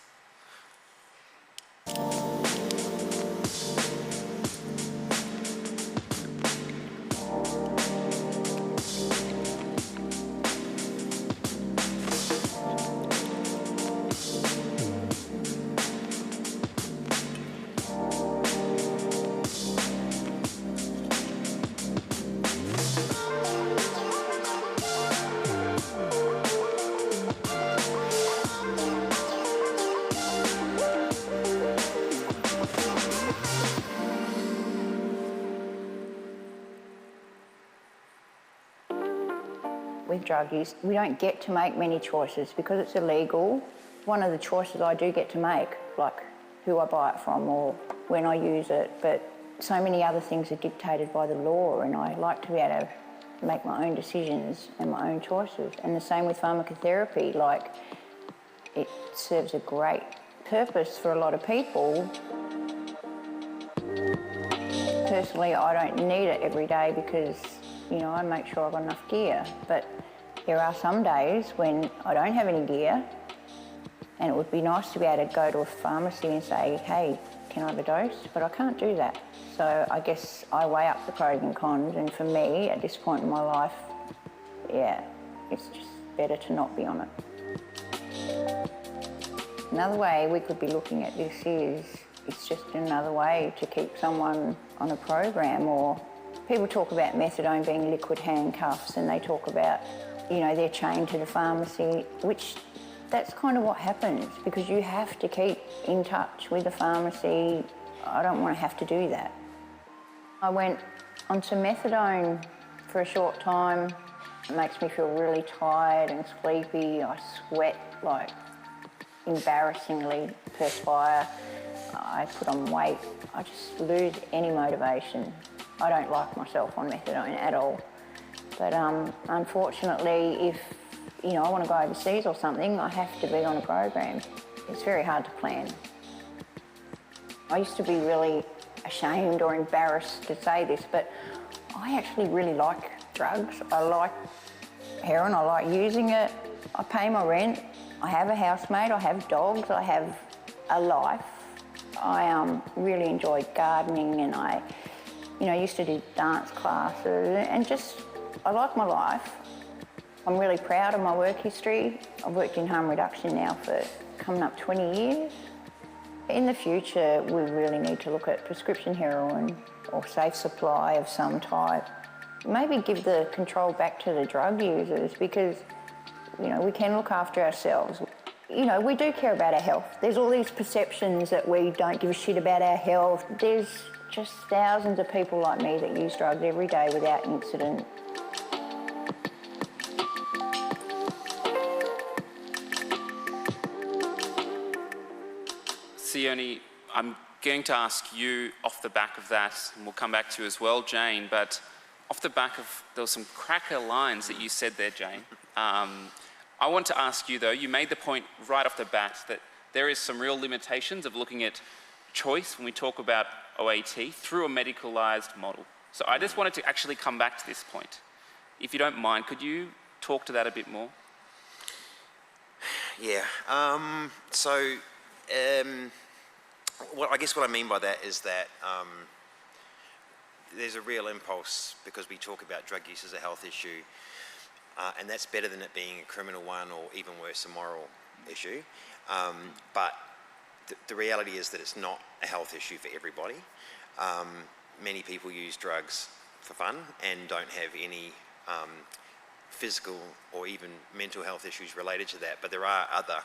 With drug use, we don't get to make many choices because it's illegal. One of the choices I do get to make, like who I buy it from or when I use it, but so many other things are dictated by the law, and I like to be able to make my own decisions and my own choices. And the same with pharmacotherapy, like it serves a great purpose for a lot of people. Personally, I don't need it every day because I make sure I've got enough gear, but there are some days when I don't have any gear, and it would be nice to be able to go to a pharmacy and say, hey, can I have a dose? But I can't do that. So I guess I weigh up the pros and cons, and for me, at this point in my life, yeah, it's just better to not be on it. Another way we could be looking at this is, it's just another way to keep someone on a program. Or people talk about methadone being liquid handcuffs, and they talk about, they're chained to the pharmacy, which that's kind of what happens because you have to keep in touch with the pharmacy. I don't want to have to do that. I went onto methadone for a short time. It makes me feel really tired and sleepy. I sweat like embarrassingly, perspire. I put on weight. I just lose any motivation. I don't like myself on methadone at all. But unfortunately, if I want to go overseas or something, I have to be on a program. It's very hard to plan. I used to be really ashamed or embarrassed to say this, but I actually really like drugs. I like heroin, I like using it. I pay my rent. I have a housemate, I have dogs, I have a life. I really enjoy gardening, and I used to do dance classes, and just, I like my life. I'm really proud of my work history. I've worked in harm reduction now for coming up 20 years. In the future, we really need to look at prescription heroin or safe supply of some type. Maybe give the control back to the drug users because, you know, we can look after ourselves. You know, we do care about our health. There's all these perceptions that we don't give a shit about our health. There's just thousands of people like me that use drugs every day without incident. Sione, I'm going to ask you off the back of that, and we'll come back to you as well, Jane, but off the back of, there were some cracker lines that you said there, Jane. I want to ask you though, you made the point right off the bat that there is some real limitations of looking at choice when we talk about OAT through a medicalised model. So I just wanted to actually come back to this point. If you don't mind, could you talk to that a bit more? Yeah, well, I guess what I mean by that is that there's a real impulse because we talk about drug use as a health issue, and that's better than it being a criminal one or even worse, a moral issue. But the reality is that it's not a health issue for everybody. Many people use drugs for fun and don't have any physical or even mental health issues related to that, but there are other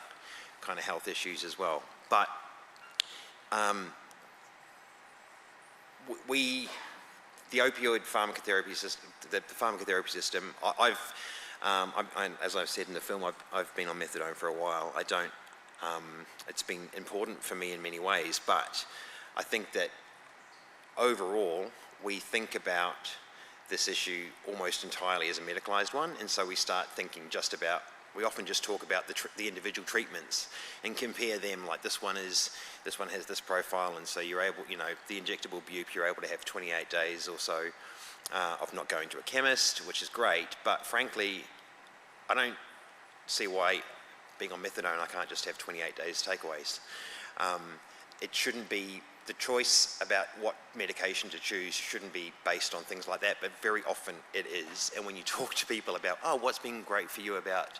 kind of health issues as well. But the opioid pharmacotherapy system, the pharmacotherapy system, as I've said in the film, I've been on methadone for a while. It's been important for me in many ways, but I think that overall, we think about this issue almost entirely as a medicalised one, and so we start thinking just about, we often just talk about the individual treatments and compare them, like this one has this profile, and so you're able, you know, the injectable bupe, you're able to have 28 days or so of not going to a chemist, which is great, but frankly, I don't see why being on methadone I can't just have 28 days takeaways. It shouldn't be, the choice about what medication to choose shouldn't be based on things like that, but very often it is. And when you talk to people about, oh, what's been great for you about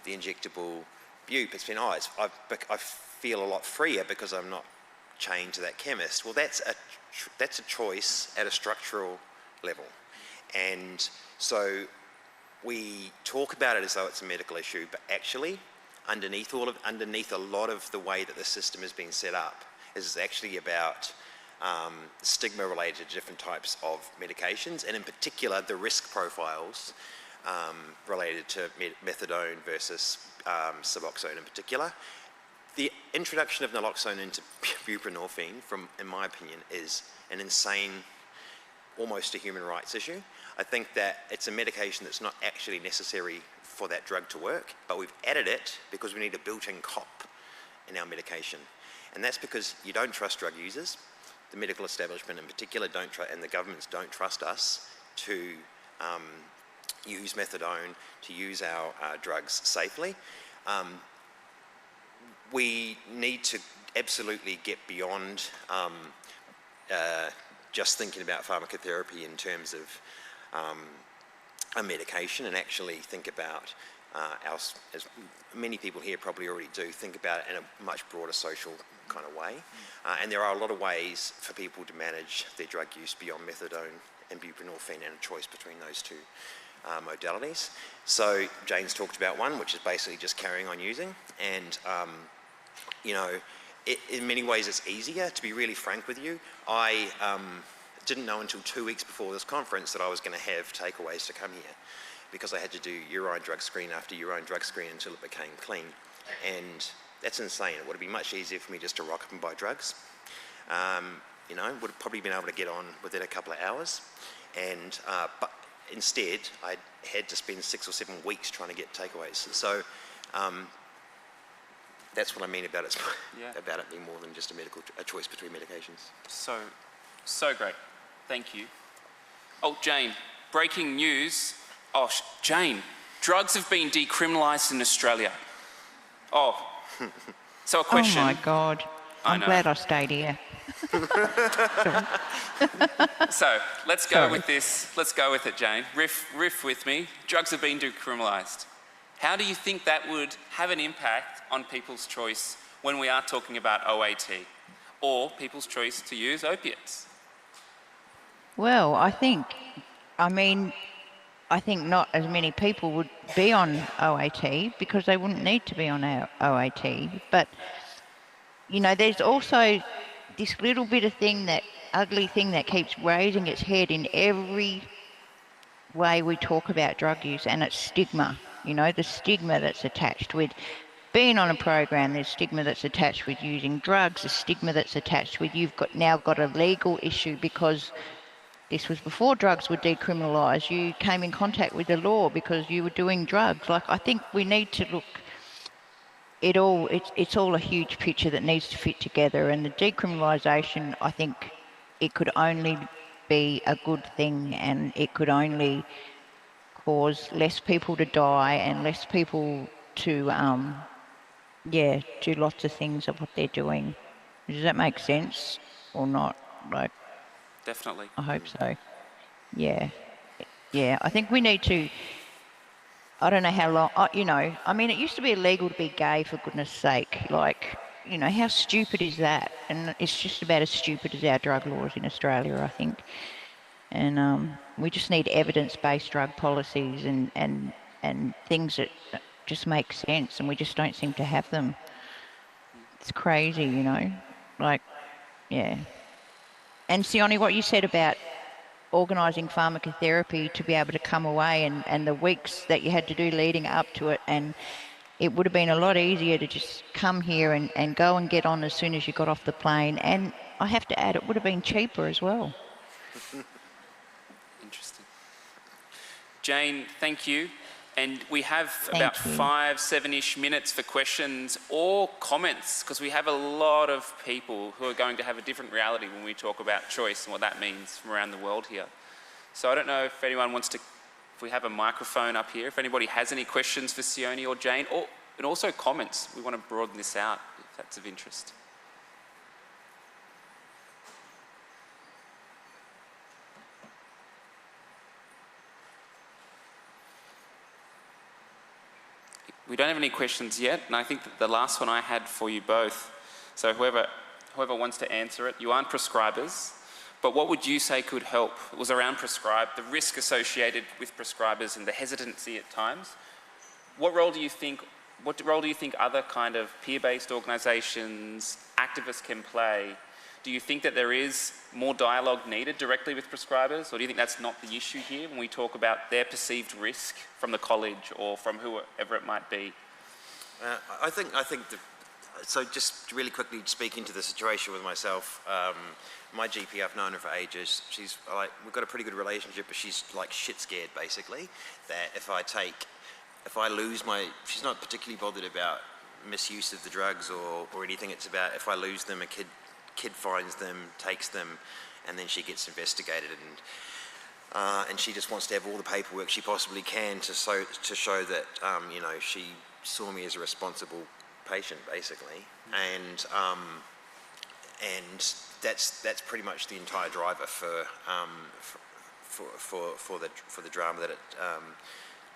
the injectable bupe, it's been, oh, I feel a lot freer because I'm not chained to that chemist. Well, that's a choice at a structural level. And so we talk about it as though it's a medical issue, but actually, underneath a lot of the way that the system has been set up, is actually about stigma related to different types of medications, and in particular the risk profiles related to methadone versus Suboxone in particular. The introduction of naloxone into buprenorphine, in my opinion, is an insane, almost a human rights issue. I think that it's a medication that's not actually necessary for that drug to work, but we've added it because we need a built-in cop in our medication. And that's because you don't trust drug users. The medical establishment in particular don't trust, and the governments don't trust us to use methadone, to use our drugs safely. We need to absolutely get beyond just thinking about pharmacotherapy in terms of a medication, and actually think about, as many people here probably already do, think about it in a much broader social kind of way. And there are a lot of ways for people to manage their drug use beyond methadone and buprenorphine, and a choice between those two modalities. So Jane's talked about one, which is basically just carrying on using, and you know, in many ways it's easier. To be really frank with you, I didn't know until 2 weeks before this conference that I was going to have takeaways to come here, because I had to do urine drug screen after urine drug screen until it became clean. And that's insane. It would have been much easier for me just to rock up and buy drugs. You know, would have probably been able to get on within a couple of hours. And, but instead, I had to spend 6 or 7 weeks trying to get takeaways. So that's what I mean about it, about it being more than just a choice between medications. So great. Thank you. Oh, Jane, breaking news. Oh, Jane, drugs have been decriminalised in Australia. Oh, so a question. Oh my God. I'm glad I stayed here. So let's go with this. Let's go with it, Jane. Riff with me. Drugs have been decriminalised. How do you think that would have an impact on people's choice when we are talking about OAT or people's choice to use opiates? Well, I think not as many people would be on OAT because they wouldn't need to be on our OAT. But, you know, there's also this little bit of ugly thing that keeps raising its head in every way we talk about drug use, and it's stigma. You know, the stigma that's attached with being on a program, there's stigma that's attached with using drugs, the stigma that's attached with you've now got a legal issue because this was before drugs were decriminalised. You came in contact with the law because you were doing drugs. Like, I think we need to look it's all a huge picture that needs to fit together, and the decriminalisation, I think it could only be a good thing, and it could only cause less people to die and less people to do lots of things of what they're doing. Does that make sense or not? Like, definitely. I hope so. Yeah, I think we need to. I don't know how long, you know, I mean, it used to be illegal to be gay, for goodness sake. Like, you know, how stupid is that? And it's just about as stupid as our drug laws in Australia, I think. And we just need evidence-based drug policies and things that just make sense, and we just don't seem to have them. It's crazy, you know, like, yeah. And Sione, what you said about organising pharmacotherapy to be able to come away and the weeks that you had to do leading up to it, and it would have been a lot easier to just come here and go and get on as soon as you got off the plane. And I have to add, it would have been cheaper as well. Interesting. Jane, thank you. And we have about 5-7-ish minutes for questions or comments, because we have a lot of people who are going to have a different reality when we talk about choice and what that means from around the world here. So I don't know if anyone wants to, if we have a microphone up here, if anybody has any questions for Sione or Jane, and also comments. We want to broaden this out if that's of interest. We don't have any questions yet, and I think that the last one I had for you both, so whoever wants to answer it, you aren't prescribers, but what would you say could help? It was around the risk associated with prescribers and the hesitancy at times. What role do you think other kind of peer-based organisations, activists can play? Do you think that there is more dialogue needed directly with prescribers, or do you think that's not the issue here when we talk about their perceived risk from the college or from whoever it might be? I think so just really quickly speaking to the situation with myself, my GP, I've known her for ages. She's like, we've got a pretty good relationship, but she's like shit scared basically, that if I lose she's not particularly bothered about misuse of the drugs or anything. It's about if I lose them, a kid finds them, takes them, and then she gets investigated, and she just wants to have all the paperwork she possibly can to show that you know, she saw me as a responsible patient basically, and that's pretty much the entire driver for the drama that it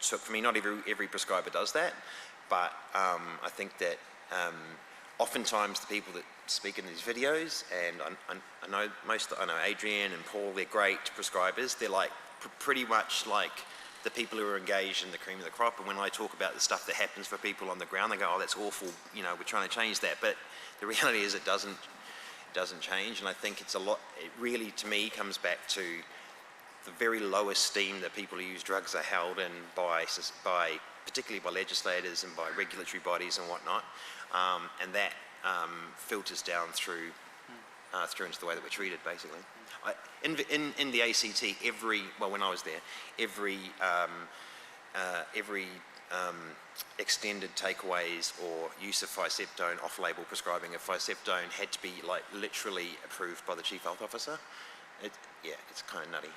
took for me. Not every prescriber does that, but I think that oftentimes the people that speak in these videos, and I know Adrian and Paul, they're great prescribers. They're like pretty much like the people who are engaged in the cream of the crop. And when I talk about the stuff that happens for people on the ground, they go, "Oh, that's awful. You know, we're trying to change that." But the reality is, it doesn't change. And I think it's a lot. It really, to me, comes back to the very low esteem that people who use drugs are held in particularly by legislators and by regulatory bodies and whatnot, and that filters down through into the way that we're treated, basically. In the ACT, when I was there, every extended takeaways or use of Ficeptone, off-label prescribing of Ficeptone had to be like literally approved by the chief health officer. It's kind of nutty.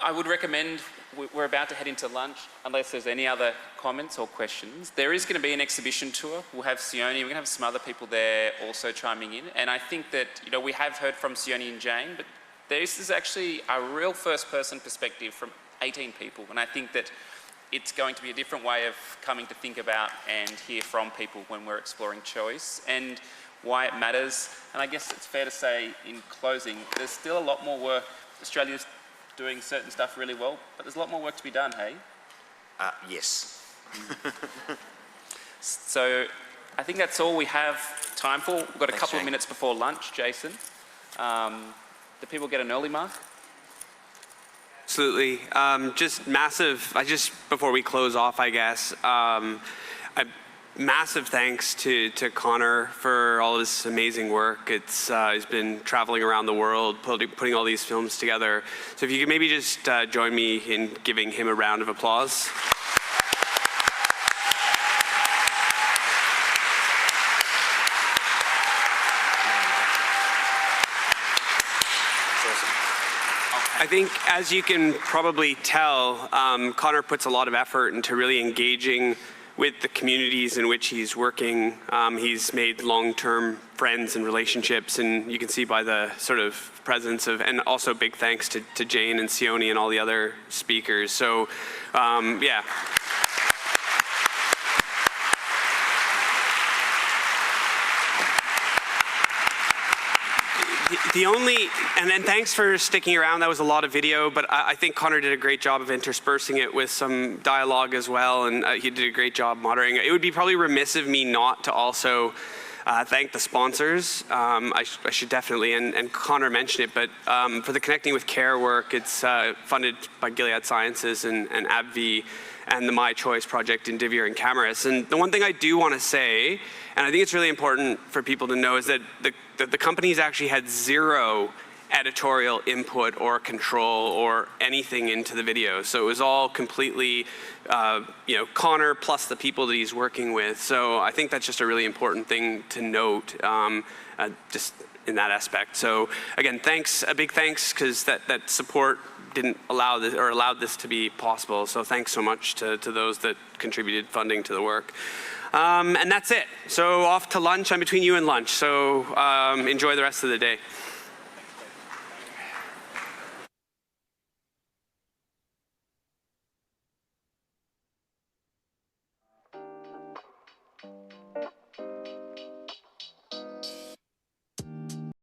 I would recommend, we're about to head into lunch, unless there's any other comments or questions. There is going to be an exhibition tour. We'll have Sione, we're going to have some other people there also chiming in. And I think that, you know, we have heard from Sione and Jane, but this is actually a real first-person perspective from 18 people. And I think that it's going to be a different way of coming to think about and hear from people when we're exploring choice and why it matters. And I guess it's fair to say, in closing, there's still a lot more work. Australia's doing certain stuff really well, but there's a lot more work to be done, hey? Yes. So I think that's all we have time for. We've got a couple of minutes before lunch, Jason. Do people get an early mark? Absolutely. Just massive, before we close off, I guess, massive thanks to Conor for all of his amazing work. He's been traveling around the world, putting all these films together. So if you could maybe just join me in giving him a round of applause. I think, as you can probably tell, Conor puts a lot of effort into really engaging with the communities in which he's working. He's made long-term friends and relationships, and you can see by the sort of presence of, and also big thanks to Jane and Sione and all the other speakers. So, yeah. And then thanks for sticking around. That was a lot of video, but I think Conor did a great job of interspersing it with some dialogue as well, and he did a great job moderating. It would be probably remiss of me not to also thank the sponsors. I should definitely, and Conor mentioned it, but for the Connecting with Care work, it's funded by Gilead Sciences and AbbVie and the My Choice project in Indivior and Cameras. And the one thing I do want to say, and I think it's really important for people to know, is that the companies actually had zero editorial input or control or anything into the video. So it was all completely, Conor plus the people that he's working with. So I think that's just a really important thing to note, just in that aspect. So again, thanks, a big thanks, because that support didn't allow this, or allowed this to be possible. So thanks so much to those that contributed funding to the work. And that's it. So off to lunch. I'm between you and lunch. So enjoy the rest of the day.